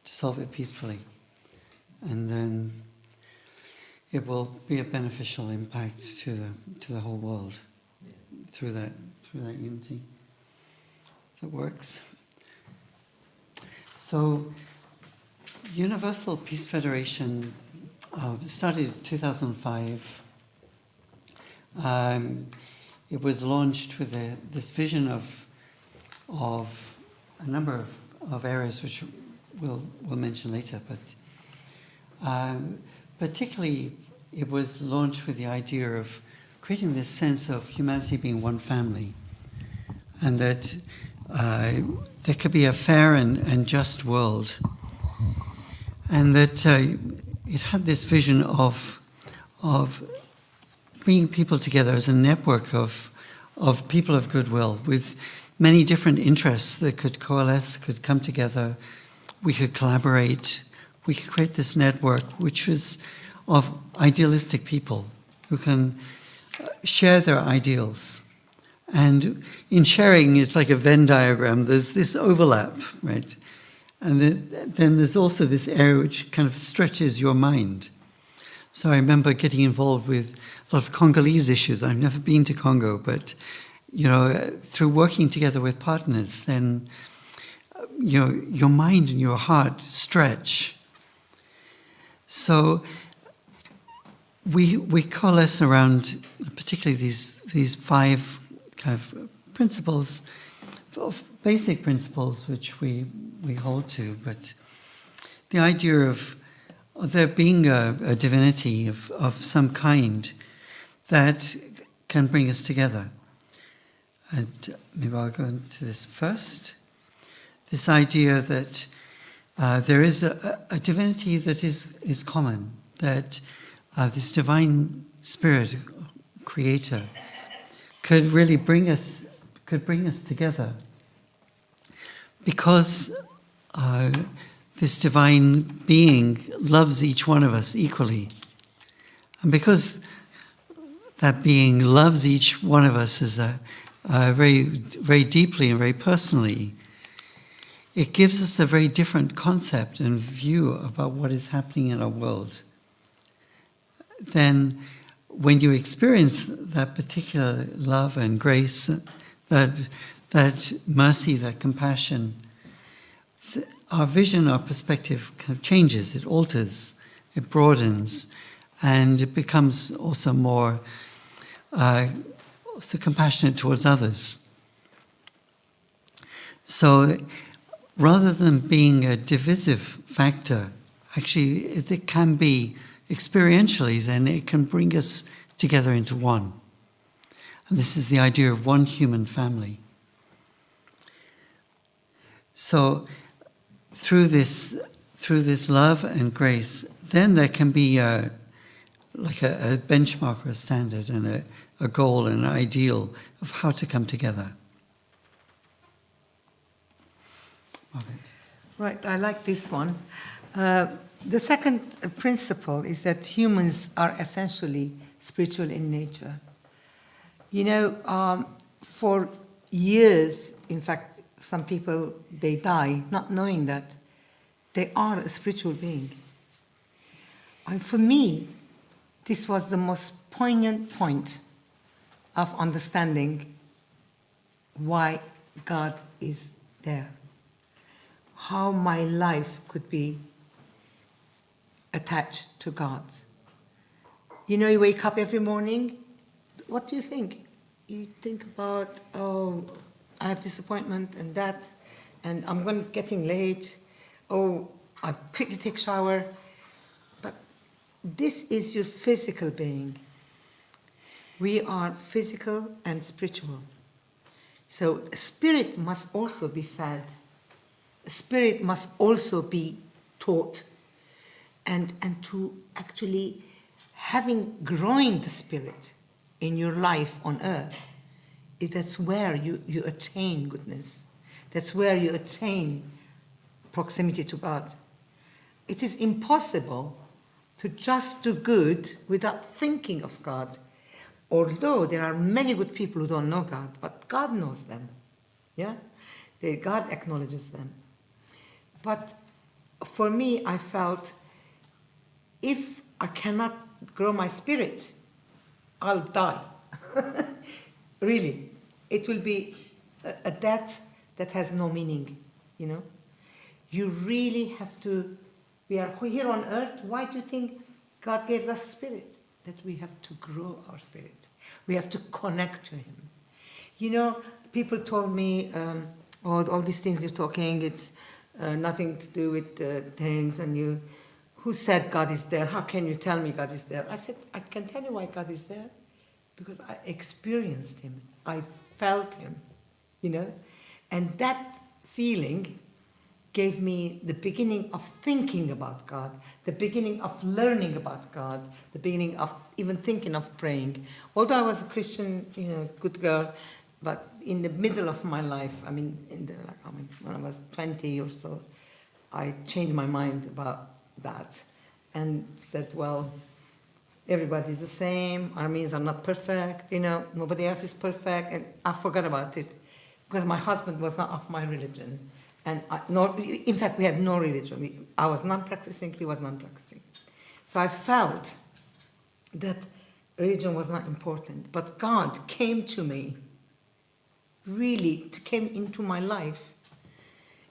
solve it peacefully. And then it will be a beneficial impact to the whole world through that unity that works. So Universal Peace Federation started in 2005. It was launched with this vision of a number of areas which we'll mention later, but particularly it was launched with the idea of creating this sense of humanity being one family, and that there could be a fair and just world, and that it had this vision of bringing people together as a network of people of goodwill with many different interests that could coalesce, could come together. We could collaborate. We could create this network, which is of idealistic people who can share their ideals. And in sharing, it's like a Venn diagram. There's this overlap, right? And then there's also this area which kind of stretches your mind. So I remember getting involved with a lot of Congolese issues. I've never been to Congo, but through working together with partners, then your mind and your heart stretch. So we coalesce around particularly these 5 kind of principles, basic principles which we hold to, but the idea of there being a divinity of some kind that can bring us together. And maybe I'll go into this first. This idea that there is a divinity that is common, that this divine spirit, creator, could really bring us together, because this divine being loves each one of us equally, and because that being loves each one of us as very, very deeply and very personally, it gives us a very different concept and view about what is happening in our world. Then when you experience that particular love and grace, that mercy, that compassion, our vision, our perspective kind of changes, it alters, it broadens, and it becomes also more also compassionate towards others. So rather than being a divisive factor, actually it can be experientially, then it can bring us together into one. And this is the idea of one human family. So through this love and grace, then there can be like a benchmark or a standard and a goal and an ideal of how to come together. Right, I like this one. The second principle is that humans are essentially spiritual in nature. For years, in fact, some people, they die not knowing that they are a spiritual being. And for me, this was the most poignant point of understanding why God is there. How my life could be attached to God's. You wake up every morning, what do you think? You think about, oh, I have this appointment and that, and I'm getting late. Oh, I quickly take a shower. But this is your physical being. We are physical and spiritual. So spirit must also be fed. Spirit must also be taught. And to actually growing the spirit, in your life on earth, that's where you attain goodness. That's where you attain proximity to God. It is impossible to just do good without thinking of God. Although there are many good people who don't know God, but God knows them. Yeah? God acknowledges them. But for me, I felt if I cannot grow my spirit, I'll die. Really. It will be a death that has no meaning, you know? You really have to, we are here on earth, why do you think God gave us spirit? That we have to grow our spirit. We have to connect to Him. You know, people told me, all these things you're talking, it's nothing to do with things, and you, who said God is there? How can you tell me God is there? I said, I can tell you why God is there. Because I experienced Him. I felt Him, you know? And that feeling gave me the beginning of thinking about God, the beginning of learning about God, the beginning of even thinking of praying. Although I was a Christian, you know, good girl, but in the middle of my life, when I was 20 or so, I changed my mind about that and said, well, everybody's the same, Armenians are not perfect, you know, nobody else is perfect, and I forgot about it because my husband was not of my religion. And in fact, we had no religion. I was non-practicing, he was non-practicing. So I felt that religion was not important, but God came to me, really came into my life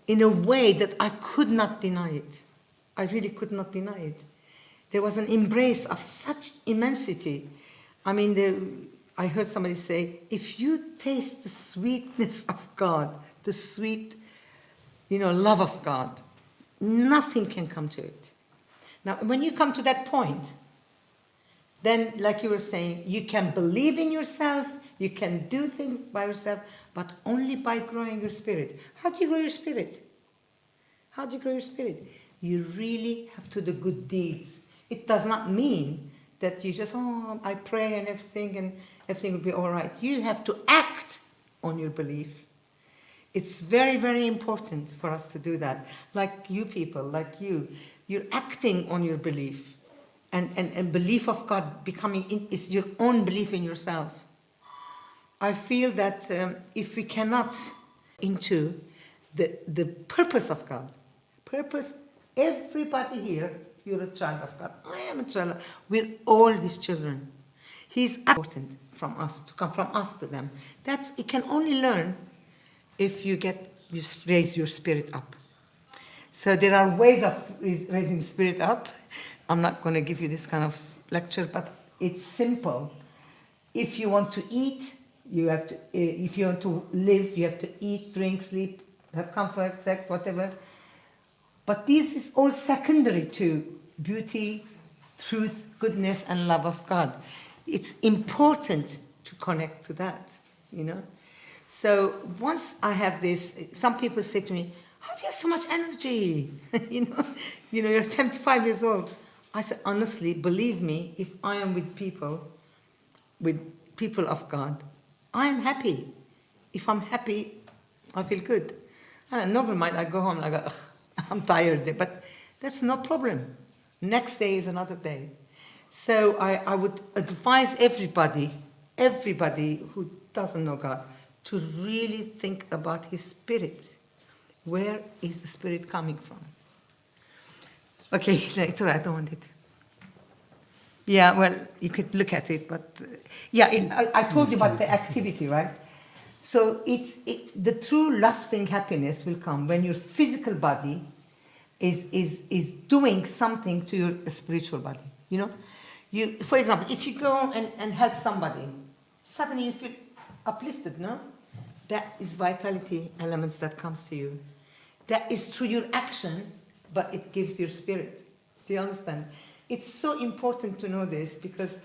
in a way that I could not deny it. I really could not deny it. There was an embrace of such immensity. I mean, I heard somebody say, if you taste the sweetness of God, the sweet, you know, love of God, nothing can come to it. Now, when you come to that point, then, like you were saying, you can believe in yourself, you can do things by yourself, but only by growing your spirit. How do you grow your spirit? How do you grow your spirit? You really have to do good deeds. It does not mean that you just, I pray and everything will be all right. You have to act on your belief. It's very, very important for us to do that. Like you people, like you're acting on your belief. And belief of God becoming, is your own belief in yourself. I feel that if we cannot into the purpose of God, everybody here, you're a child of God. I am a child. We're all His children. He's important from us, to come from us to them. That's, you can only learn if you raise your spirit up. So there are ways of raising spirit up. I'm not going to give you this kind of lecture, but it's simple. If you want to eat, you have to. If you want to live, you have to eat, drink, sleep, have comfort, sex, whatever. But this is all secondary to beauty, truth, goodness, and love of God. It's important to connect to that, you know. So once I have this, some people say to me, "How do you have so much energy?" you know, you're 75 years old. I said, honestly, believe me, if I am with people of God, I am happy. If I'm happy, I feel good. And never mind, I go home and I go, ugh, I'm tired. But that's no problem. Next day is another day. So I would advise everybody who doesn't know God, to really think about His Spirit. Where is the Spirit coming from? Okay, it's all right, I don't want it. Yeah, well, you could look at it, but I told you about the activity, right? So the true lasting happiness will come when your physical body is doing something to your spiritual body. You know, for example, if you go and help somebody, suddenly you feel uplifted, no? That is vitality elements that comes to you. That is through your action, but it gives your spirit. Do you understand? It's so important to know this because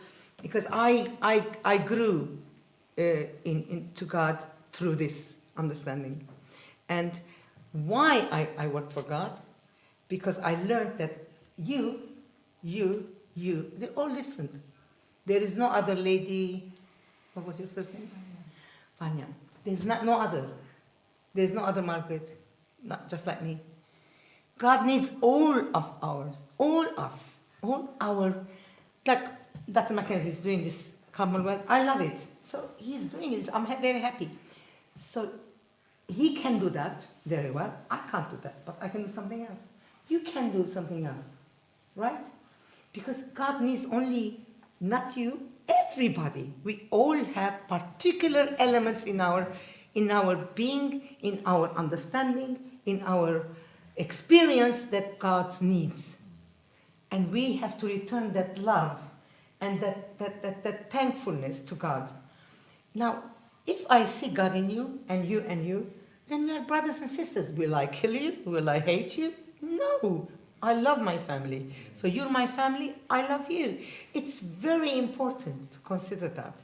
I grew into God through this understanding. And why I work for God? Because I learned that you, they're all different. There is no other lady What was your first name? Vanya. There's no other. There's no other Margaret, not just like me. God needs all of ours, all us, all our, like Dr. Mackenzie is doing this Commonwealth. I love it. So he's doing it. I'm very happy. So he can do that very well. I can't do that, but I can do something else. You can do something else, right? Because God needs only, not you, everybody. We all have particular elements in our being, in our understanding, in our experience that God needs. And we have to return that love and that thankfulness to God. Now, if I see God in you, then we are brothers and sisters. Will I kill you? Will I hate you? No. I love my family. So you're my family, I love you. It's very important to consider that.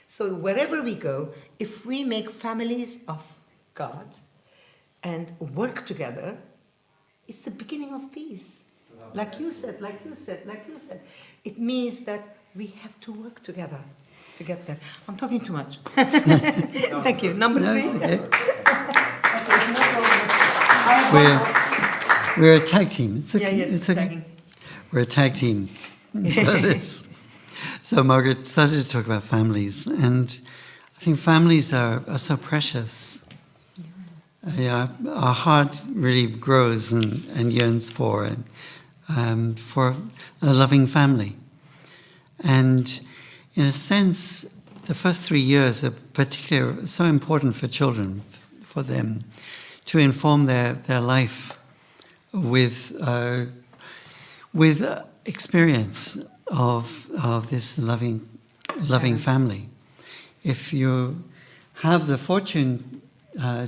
So wherever we go, if we make families of God and work together, it's the beginning of peace. Like you said. It means that we have to work together to get there. I'm talking too much. Thank you. Number three. We're a tag team. It's okay. Yeah, It's okay. tagging. We're a tag team. for this. So Margaret started to talk about families, and I think families are so precious. Yeah, our heart really grows and yearns for a loving family. And in a sense, the first 3 years are particularly so important for children, for them, to inform their life with experience of this loving family. If you have the fortune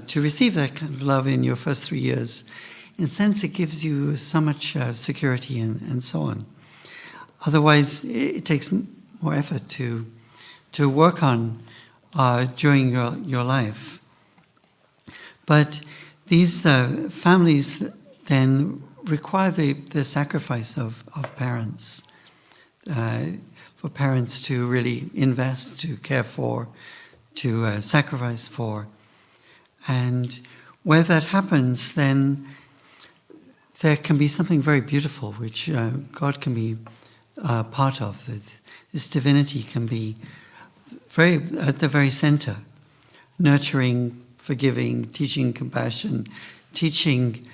to receive that kind of love in your first 3 years, in a sense it gives you so much security and so on. Otherwise, it takes more effort to work on during your life. But these families then require the sacrifice of parents, for parents to really invest, to care for, to sacrifice for. And where that happens, then there can be something very beautiful, which God can be part of. This divinity can be very at the very center, nurturing, forgiving, teaching compassion, teaching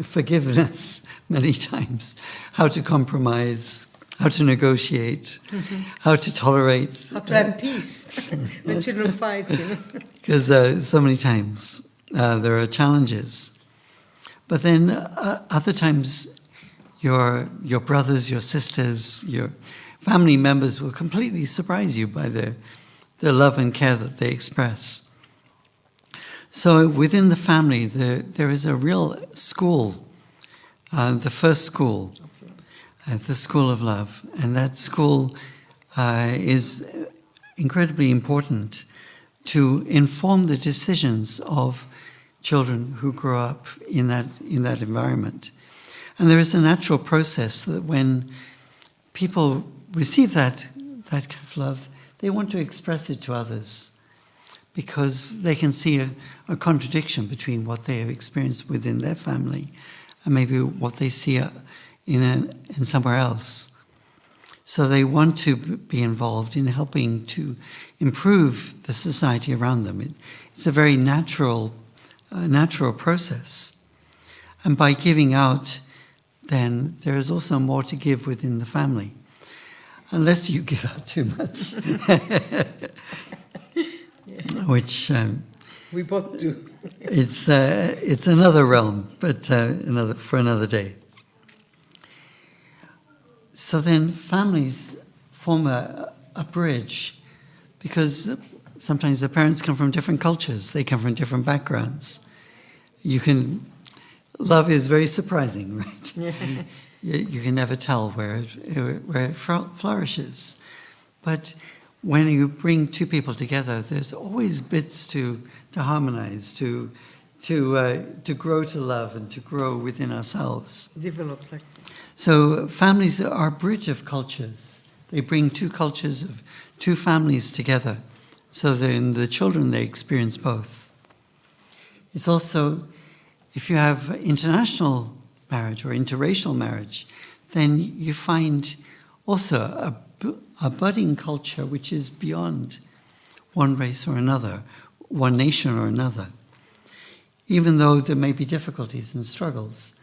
forgiveness many times, how to compromise, how to negotiate, how to tolerate. How to have peace when children fight, Because so many times there are challenges. But then other times your brothers, your sisters, your family members will completely surprise you by the love and care that they express. So within the family, there is a real school, the first school, the school of love. And that school is incredibly important to inform the decisions of children who grow up in that environment. And there is a natural process that when people receive that kind of love, they want to express it to others, because they can see a contradiction between what they have experienced within their family and maybe what they see in somewhere else. So they want to be involved in helping to improve the society around them. It's a very natural process. And by giving out, then there is also more to give within the family, unless you give out too much. Which we both do. It's another realm, but for another day. So then families form a bridge, because sometimes the parents come from different cultures, they come from different backgrounds. Love is very surprising, right? Yeah. You can never tell where it flourishes. But when you bring two people together, there's always bits to harmonize, to grow to love and to grow within ourselves. Develop like. So families are a bridge of cultures. They bring two cultures of two families together So then the children, they experience both. It's also, if you have international marriage or interracial marriage, then you find also a budding culture which is beyond one race or another, one nation or another, even though there may be difficulties and struggles.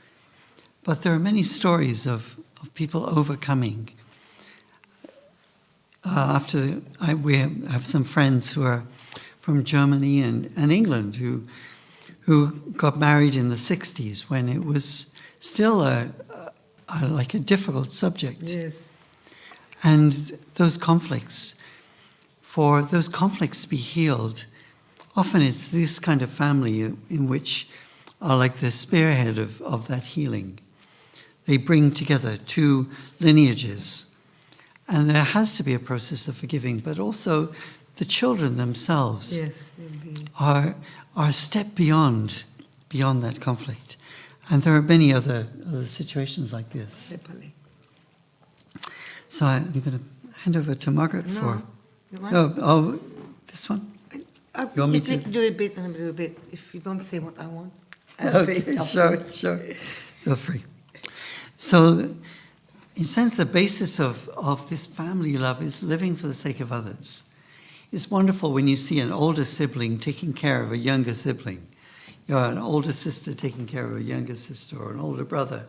But there are many stories of people overcoming. We have some friends who are from Germany and England who got married in the 60s when it was still like a difficult subject. Yes. And those conflicts, for those conflicts to be healed, often it's this kind of family in which are like the spearhead of that healing. They bring together two lineages. And there has to be a process of forgiving, but also the children themselves are a step beyond that conflict. And there are many other situations like this. So I'm going to hand over to Margaret for... Oh, this one? You want me to... Do a bit and do a bit. If you don't say what I want, I'll Okay, say it sure. afterwards. Feel free. So, in a sense, the basis of this family love is living for the sake of others. It's wonderful when you see an older sibling taking care of a younger sibling. You know, an older sister taking care of a younger sister or an older brother,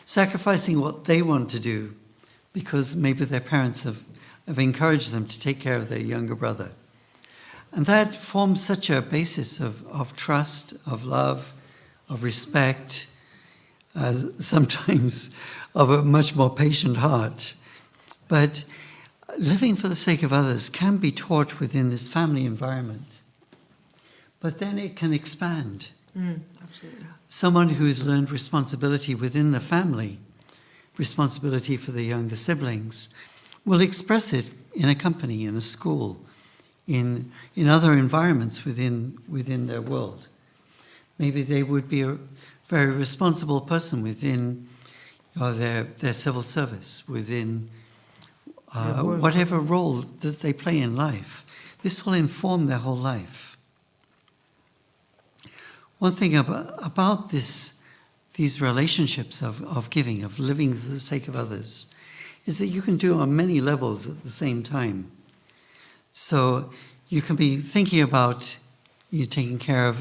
sacrificing what they want to do because maybe their parents have encouraged them to take care of their younger brother. And that forms such a basis of trust, of love, of respect, sometimes of a much more patient heart. But living for the sake of others can be taught within this family environment. But then it can expand. Absolutely. Someone who's learned responsibility within the family, responsibility for the younger siblings, will express it in a company, in a school, in other environments within their world. Maybe they would be a very responsible person within their civil service, within whatever role that they play in life. This will inform their whole life. One thing about these relationships of giving, of living for the sake of others, is that you can do it on many levels at the same time. So you can be thinking about you taking care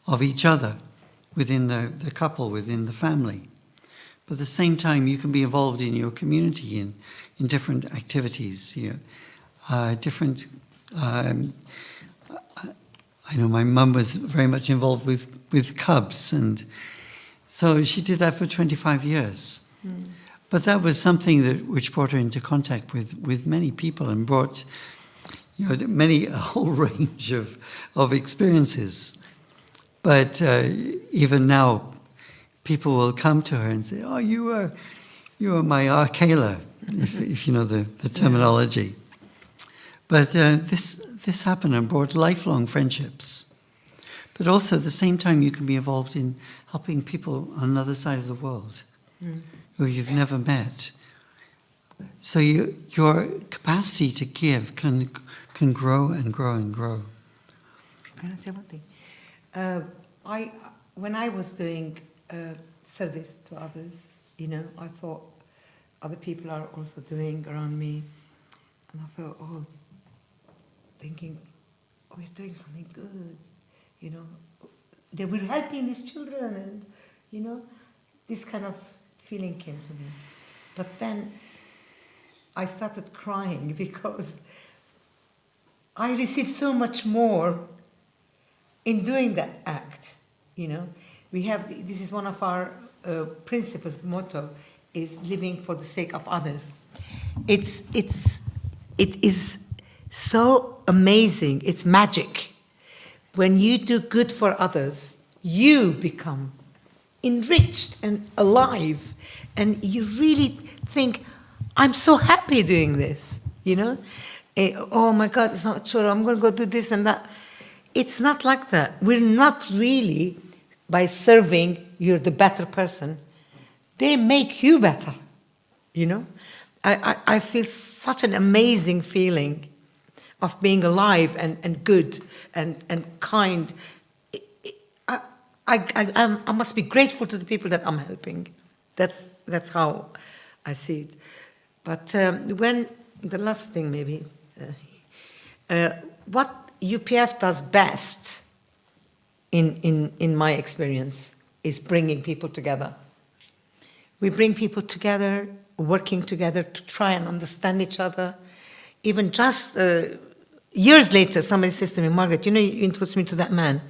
of each other within the couple, within the family. But at the same time, you can be involved in your community in different activities. I know my mum was very much involved with Cubs, and so she did that for 25 years. But that was something which brought her into contact with many people and brought a whole range of experiences. But even now, people will come to her and say, "Oh, you are my Arcala," if you know the terminology. But this happened and brought lifelong friendships. But also at the same time, you can be involved in helping people on the other side of the world who you've never met. So your capacity to give can grow and grow and grow. Can I say one thing? When I was doing service to others, I thought other people are also doing around me, and I thought, thinking, we're doing something good, They were helping these children, and this kind of feeling came to me. But then I started crying because I received so much more in doing that act. This is one of our principles, motto, is living for the sake of others. It is so amazing. It's magic. When you do good for others, you become enriched and alive, and you really think, I'm so happy doing this, Oh my God, it's not true, I'm going to go do this and that. It's not like that. We're not really, by serving, you're the better person. They make you better, I feel such an amazing feeling of being alive and good and kind. I must be grateful to the people that I'm helping. That's how I see it. But when the last thing maybe, what UPF does best, in my experience, is bringing people together. We bring people together, working together to try and understand each other. Even just years later, somebody says to me, Margaret, you introduced me to that man.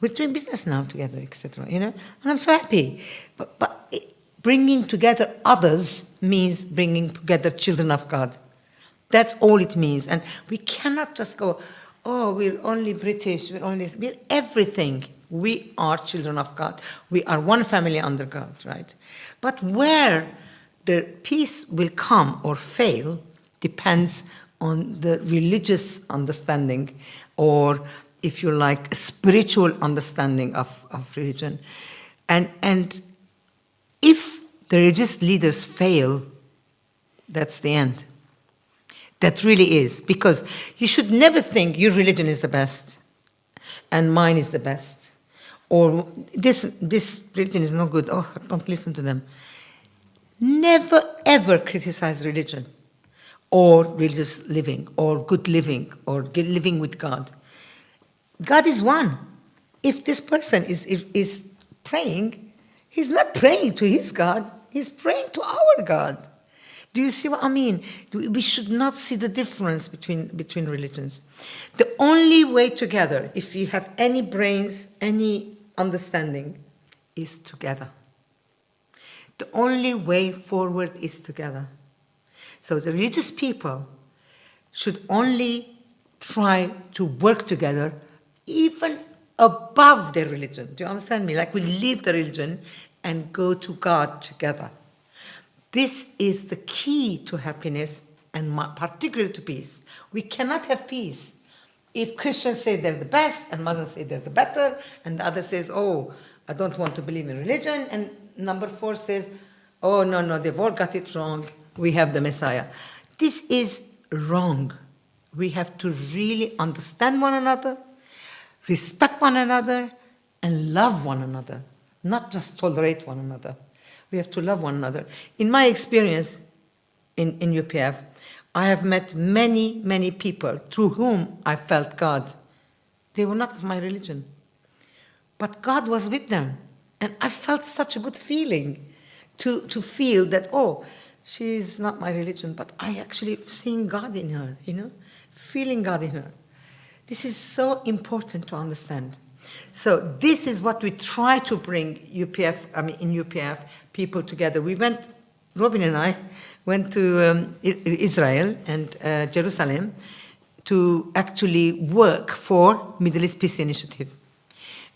We're doing business now together, etc. And I'm so happy. But bringing together others means bringing together children of God. That's all it means. And we cannot just go, oh, we're only British, we're everything. We are children of God. We are one family under God, right? But where the peace will come or fail depends on the religious understanding, or, if you like, a spiritual understanding of religion. And if the religious leaders fail, that's the end. That really is. Because you should never think your religion is the best and mine is the best. Or this religion is no good. Oh, don't listen to them. Never, ever criticize religion or religious living or good living or living with God. God is one. If this person is praying, he's not praying to his God, he's praying to our God. Do you see what I mean? We should not see the difference between religions. The only way together, if you have any brains, any understanding, is together. The only way forward is together. So the religious people should only try to work together, even above their religion. Do you understand me? Like we leave the religion and go to God together. This is the key to happiness and particularly to peace. We cannot have peace if Christians say they're the best and Muslims say they're the better, and the other says, oh, I don't want to believe in religion, and number 4 says, oh, no, they've all got it wrong. We have the Messiah. This is wrong. We have to really understand one another, respect one another, and love one another, not just tolerate one another. We have to love one another. In my experience in UPF, I have met many, many people through whom I felt God. They were not of my religion, but God was with them. And I felt such a good feeling to feel that, oh, she's not my religion, but I actually seeing God in her, feeling God in her. This is so important to understand. So this is what we try to bring in UPF, people together. Robin and I went to Israel and Jerusalem to actually work for Middle East Peace Initiative.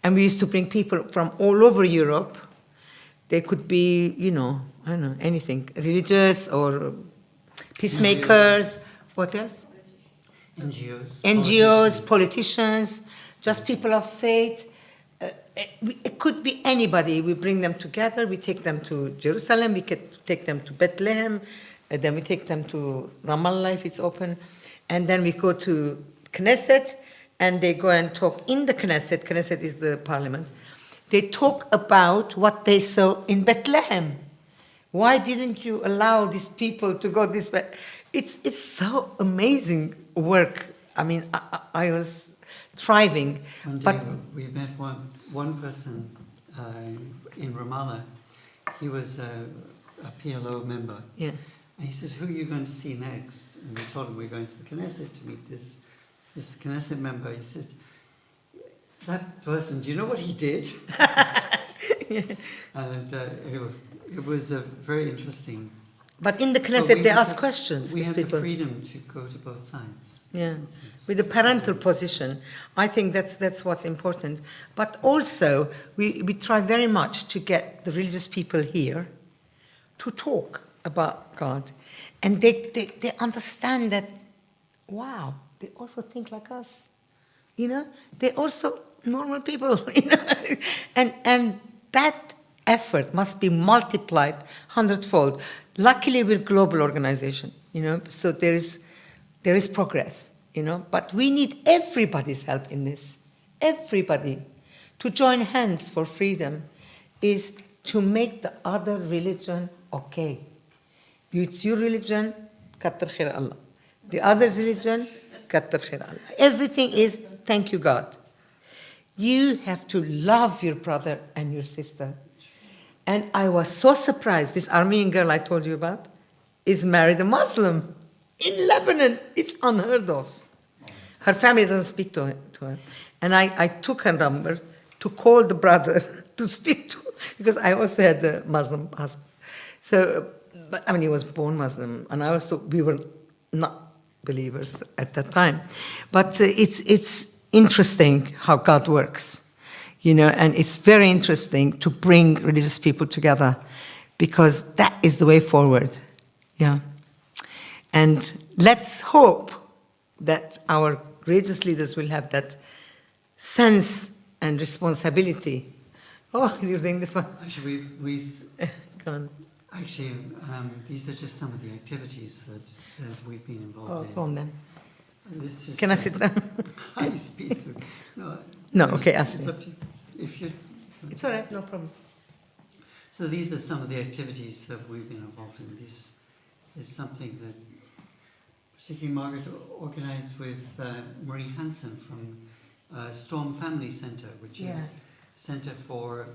And we used to bring people from all over Europe. They could be, I don't know, anything, religious or peacemakers. What else? NGOs, politicians, just people of faith. It could be anybody. We bring them together. We take them to Jerusalem. We could take them to Bethlehem. Then we take them to Ramallah if it's open. And then we go to Knesset, and they go and talk in the Knesset. Knesset is the parliament. They talk about what they saw in Bethlehem. Why didn't you allow these people to go this way? It's so amazing work. I mean, I was thriving. One day but we met one person in Ramallah. He was a PLO member. Yeah. And he said, who are you going to see next? And we told him we're going to the Knesset to meet this Knesset member. He said, that person, do you know what he did? And it was a very interesting. But in the Knesset, they ask questions. We these have people. the freedom to go to both sides. Yeah, with the parental position. I think that's what's important. But also, we try very much to get the religious people here to talk about God. And they understand that, wow, they also think like us. They're also normal people. And that effort must be multiplied 100-fold. Luckily, we're a global organization, so there is progress. But we need everybody's help in this. Everybody. To join hands for freedom is to make the other religion okay. It's your religion, kattar khair Allah. The other's religion, kattar khair Allah. Everything is thank you God. You have to love your brother and your sister. And I was so surprised, this Armenian girl I told you about is married a Muslim in Lebanon. It's unheard of. Her family doesn't speak to her. And I took her number to call the brother to speak to, because I also had a Muslim husband. So, but I mean, he was born Muslim, and we were not believers at that time. But it's interesting how God works, and it's very interesting to bring religious people together, because that is the way forward. Yeah. And let's hope that our religious leaders will have that sense and responsibility. Oh, you're doing this one. Actually, Go on. Actually, these are just some of the activities that we've been involved in. Go on then. This is, Can I sit down? I speak to. No, okay, ask It's me. up to you. If you. It's all right, no problem. So these are some of the activities that we've been involved in. This is something that particularly Margaret organised with Marie Hansen from Storm Family Centre, which is Centre for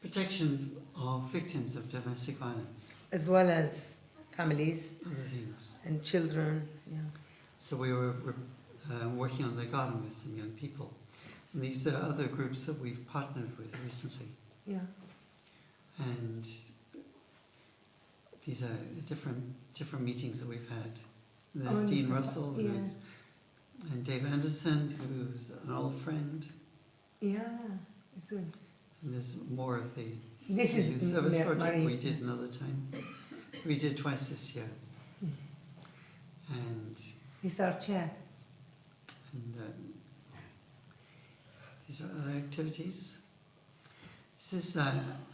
Protection of Victims of Domestic Violence. As well as families Other things. and children. Yeah. So we were working on the garden with some young people. And these are other groups that we've partnered with recently. Yeah. And these are different meetings that we've had. There's Dean Russell, and Dave Anderson, who's an old friend. Yeah, it's good. And there's more of the This is service project Marie. we did another time. We did twice this year. And He's our chair. These are other activities. This is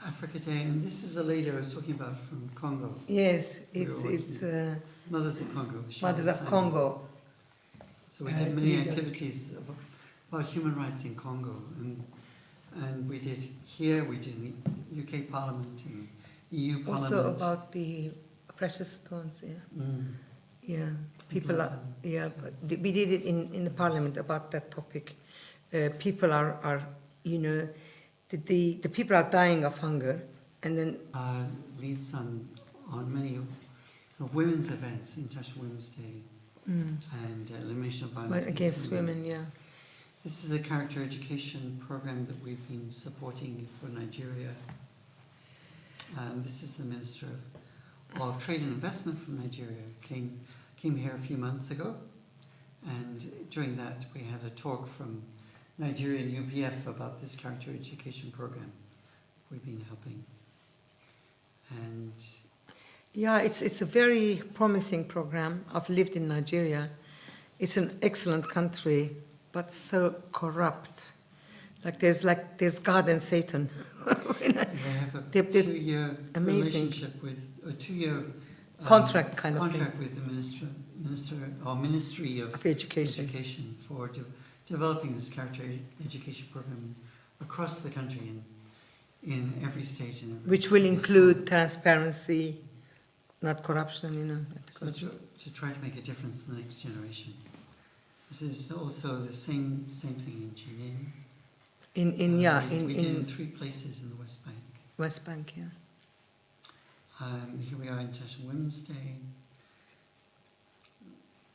Africa Day, and this is the lady I was talking about from Congo. Yes, We were it's working Mothers of Congo. Mothers of Congo. So we did many activities about human rights in Congo, and we did here, we did in the UK Parliament and EU Parliament. Also about the precious stones, yeah. Yeah, people are, but we did it in the Parliament about that topic. People are the people are dying of hunger, and then leads on many of women's events, International Women's Day, and elimination of violence against women. Yeah. This is a character education program that we've been supporting for Nigeria. This is the Minister of Trade and Investment from Nigeria. Came here a few months ago, and during that we had a talk from Nigerian UPF about this character education program we've been helping. And yeah, it's a very promising program. I've lived in Nigeria. It's an excellent country, but so corrupt. There's God and Satan. they have a 2-year relationship with a 2-year contract kind of thing. Contract with the Ministry of Education for developing this character education program across the country in every state. Which will include transparency, not corruption, So to try to make a difference in the next generation. This is also the same thing in Jenin. We did in 3 places in the West Bank. West Bank, yeah. Here we are, International Women's Day.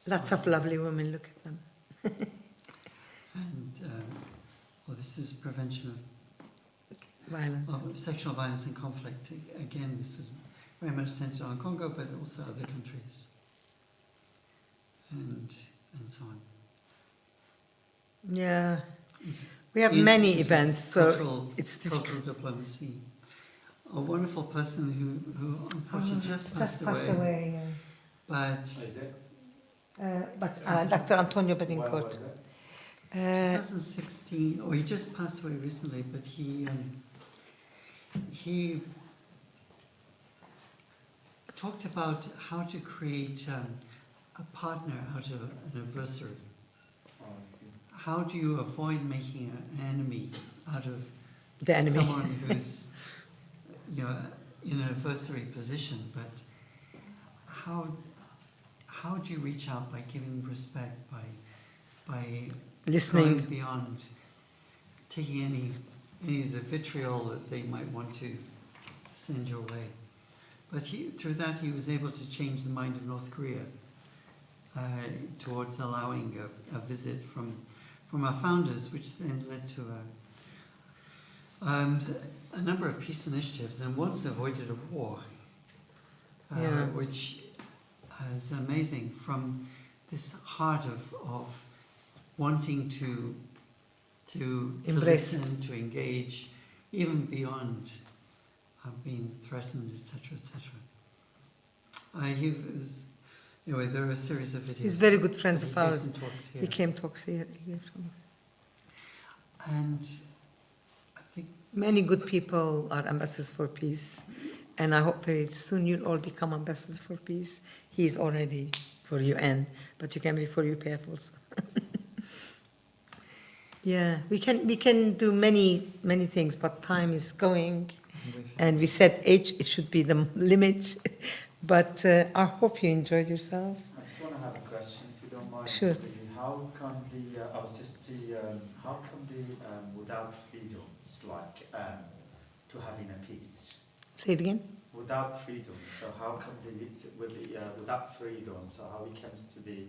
Lots of lovely women, look at them. And this is prevention Violence. of sexual violence and conflict. Again, this is very much centered on Congo, but also other countries, and so on. Yeah, we have many events, so it's difficult. Cultural diplomacy. A wonderful person who unfortunately just passed away. Yeah. But Dr. Antonio Bedincourt. 2016, he just passed away recently, but he talked about how to create a partner out of an adversary? How do you avoid making an enemy out of The enemy. someone who's, you know, in an adversary position? But how do you reach out by giving respect, by Listening. going beyond, taking any of the vitriol that they might want to send your way? But through that he was able to change the mind of North Korea towards allowing a visit from our founders, which then led to a number of peace initiatives, and once avoided a war, which is amazing, from this heart of wanting to Embrace. listen, to engage, even beyond being threatened, etc., etc. He was, you know, there are a series of videos. He's very good friends He of gave ours. some talks here. He came talks here. He gave some. And I think Many good people are ambassadors for peace, and I hope very soon you'll all become ambassadors for peace. He is already for UN, but you can be for UPF also. Yeah, we can do many things, but time is going, and we said age it should be the limit. But I hope you enjoyed yourselves. I just want to have a question, if you don't mind. Sure. How come without freedom, it's like to having a peace? Say it again. Without freedom, so how come without freedom, so how it comes to be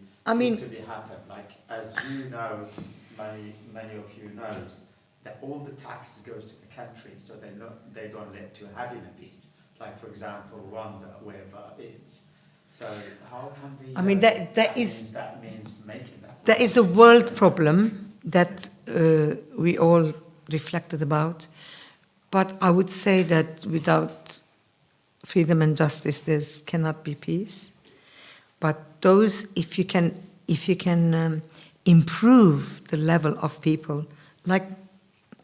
happen? Like, as you know, many of you knows that all the taxes goes to the country, so they don't let to having a peace. Like, for example, Rwanda, wherever it is. So how come the? I mean that means making that. That is a world problem that we all reflected about, but I would say that without freedom and justice, there cannot be peace. But if you can improve the level of people, like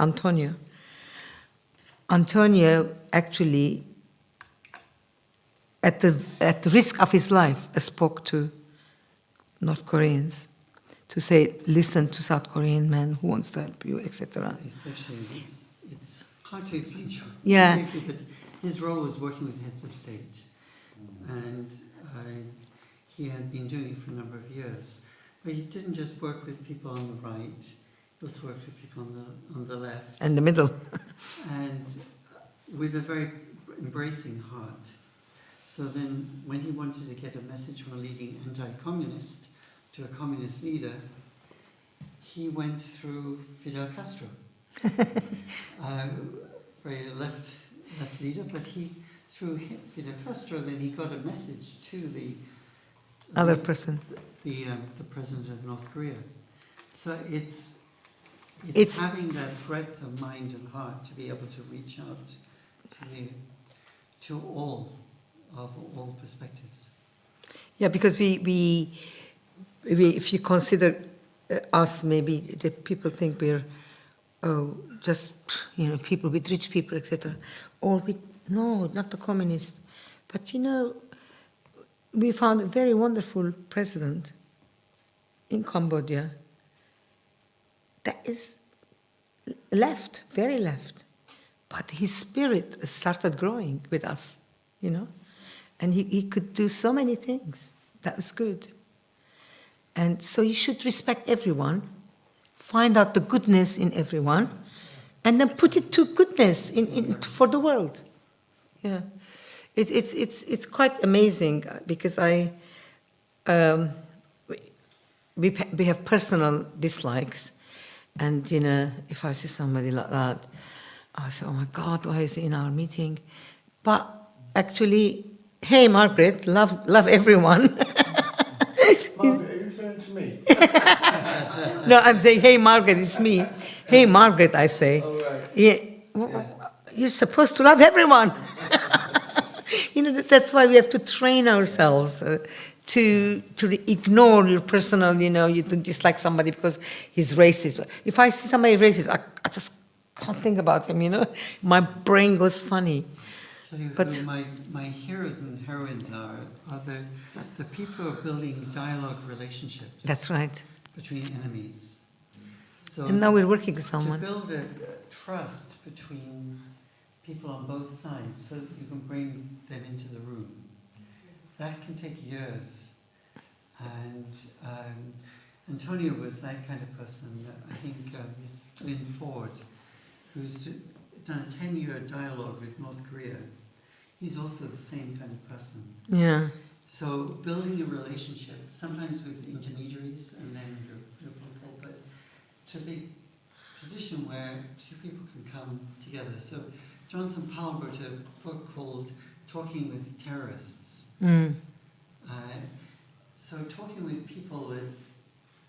Antonio actually, at the risk of his life, spoke to North Koreans to say, listen to South Korean men who wants to help you, etc. It's hard to explain to you Yeah. briefly, but his role was working with heads of state, and he had been doing it for a number of years. But he didn't just work with people on the right; he also worked with people on the left And the middle. and with a very embracing heart. So then, when he wanted to get a message from a leading anti-communist to a communist leader, he went through Fidel Castro, very left leader, but through Fidel Castro, then he got a message to the Other person. the president of North Korea. So it's having that breadth of mind and heart to be able to reach out to all perspectives. Yeah, because we if you consider us, maybe the people think we're just people with rich people, etc. No, not the communists. But we found a very wonderful president in Cambodia that is left, very left, but his spirit started growing with us, and he could do so many things. That was good. And so you should respect everyone, find out the goodness in everyone, and then put it to goodness for the world. Yeah, it's quite amazing because we have personal dislikes, and if I see somebody like that, I say, oh my God, why is he in our meeting? But actually, hey Margaret, love everyone. Margaret, are you referring to me? No, I'm saying, hey Margaret, it's me. Hey Margaret, I say. Oh, right. Yeah, you're supposed to love everyone. That's why we have to train ourselves to ignore your personal, you don't dislike somebody because he's racist. If I see somebody racist, I just can't think about him, My brain goes funny. Tell you But- who my heroes and heroines are the people who are building dialogue relationships. That's right. Between enemies. So And now we're working with someone. To build a trust between people on both sides so that you can bring them into the room. That can take years. And Antonio was that kind of person. I think this Lynn Ford, who's done a 10-year dialogue with North Korea, he's also the same kind of person. Yeah. So building a relationship, sometimes with intermediaries and then your people, but to the position where two people can come together. So Jonathan Powell wrote a book called Talking with Terrorists. Mm. So talking with people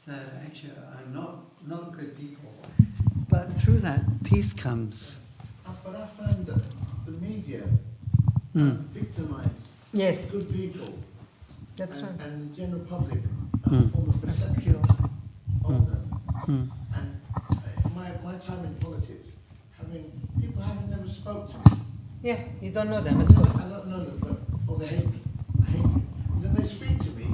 that actually are not good people, but through that peace comes. But I find that the media victimize good people. That's right. And the general public form a perception of them. And my time in politics, people having never spoke to me. Yeah, you don't know them. I don't know them, but they hate me. And then they speak to me,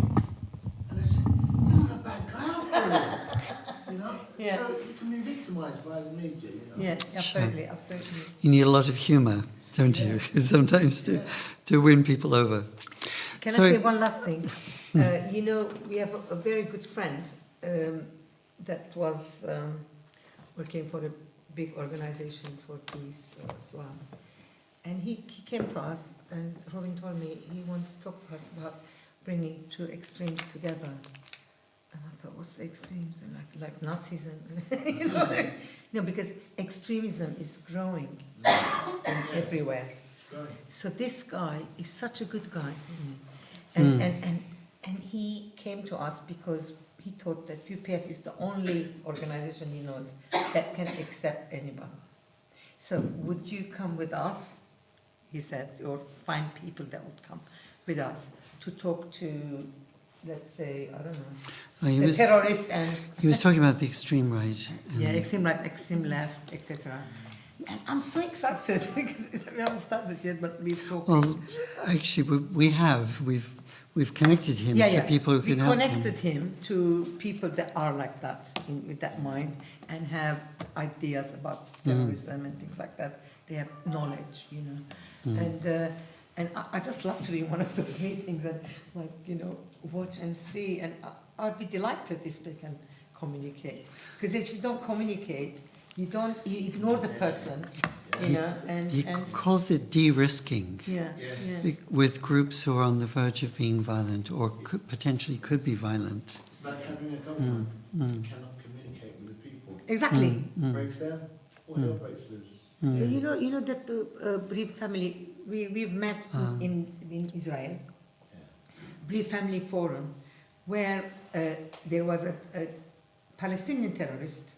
and they say, "You're not a bad guy after all." You know. Yeah. So you can be victimized by the media. You know. Yeah, absolutely, absolutely. You need a lot of humour, don't you? Sometimes to win people over. Can So- I say one last thing? You know, we have a very good friend that was working for a big organization for peace as well. And he came to us, and Robin told me he wants to talk to us about bringing two extremes together. And I thought, what's the extremes? And like Nazism, you know? No, because extremism is growing everywhere. So this guy is such a good guy, isn't he? And he came to us because he thought that UPF is the only organization he knows that can accept anybody. So would you come with us, he said, or find people that would come with us to talk to, let's say, I don't know, the terrorists and... He was talking about the extreme right. Yeah, extreme right, extreme left, etc. And I'm so excited because we haven't started yet, but we're talking. Well, actually, we've connected him to people who can help him. We connected him to people that are like that, with that mind, and have ideas about terrorism and things like that. They have knowledge, you know. And I just love to be in one of those meetings and, like, you know, watch and see. And I'd be delighted if they can communicate. Because if you don't communicate, you ignore the person, you know. He calls it de-risking. Yeah. With groups who are on the verge of being violent or potentially could be violent. Like having a government that cannot communicate with the people. Exactly. Breaks down, or hell breaks loose. You know that the Brief family, we've met in Israel, Brief Family Forum, where there was a Palestinian terrorist,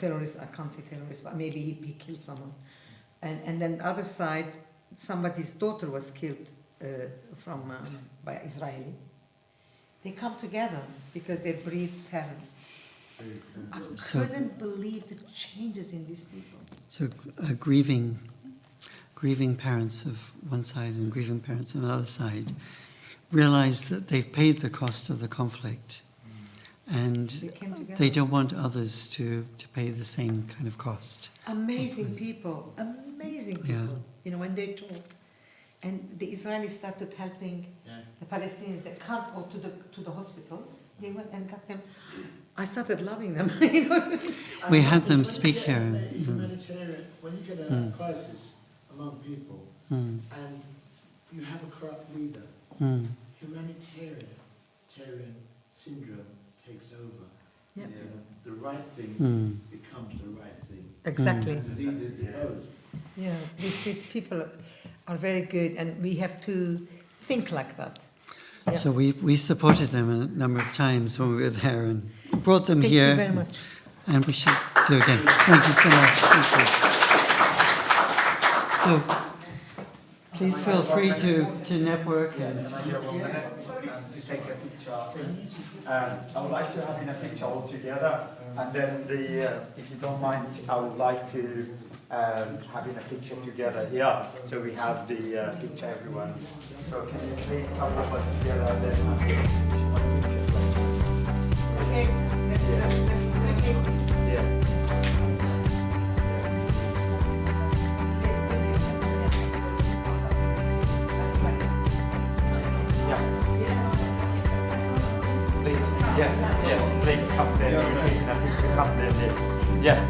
terrorist, I can't say terrorist, but maybe he killed someone. And then the other side, somebody's daughter was killed by Israeli. They come together because they're bereaved parents. I couldn't believe the changes in these people. So grieving parents of one side and grieving parents on the other side realize that they've paid the cost of the conflict, and they don't want others to pay the same kind of cost. Amazing people. You know, when they talk. And the Israelis started helping the Palestinians that can't go to the hospital. They went and got them. I started loving them. You know? We had them speak here. Humanitarian, when you get a crisis among people and you have a corrupt leader, humanitarian syndrome takes over. Yep. The right thing becomes the right thing. Exactly. And the leader is deposed. Yeah, these people are very good, and we have to think like that. Yeah. So we supported them a number of times when we were there and brought them Thank here. you very much. And we should do it again. Thank you so much. Thank you. So please feel free to network. Can I get 1 minute to take a picture? I would like to have in a picture all together, and then if you don't mind, I would like to having a picture together here. So we have the picture, everyone. So can you please come with us together and then have one picture? Okay. Yeah. Please, yeah, please come there. You're taking a picture, come there. Yeah.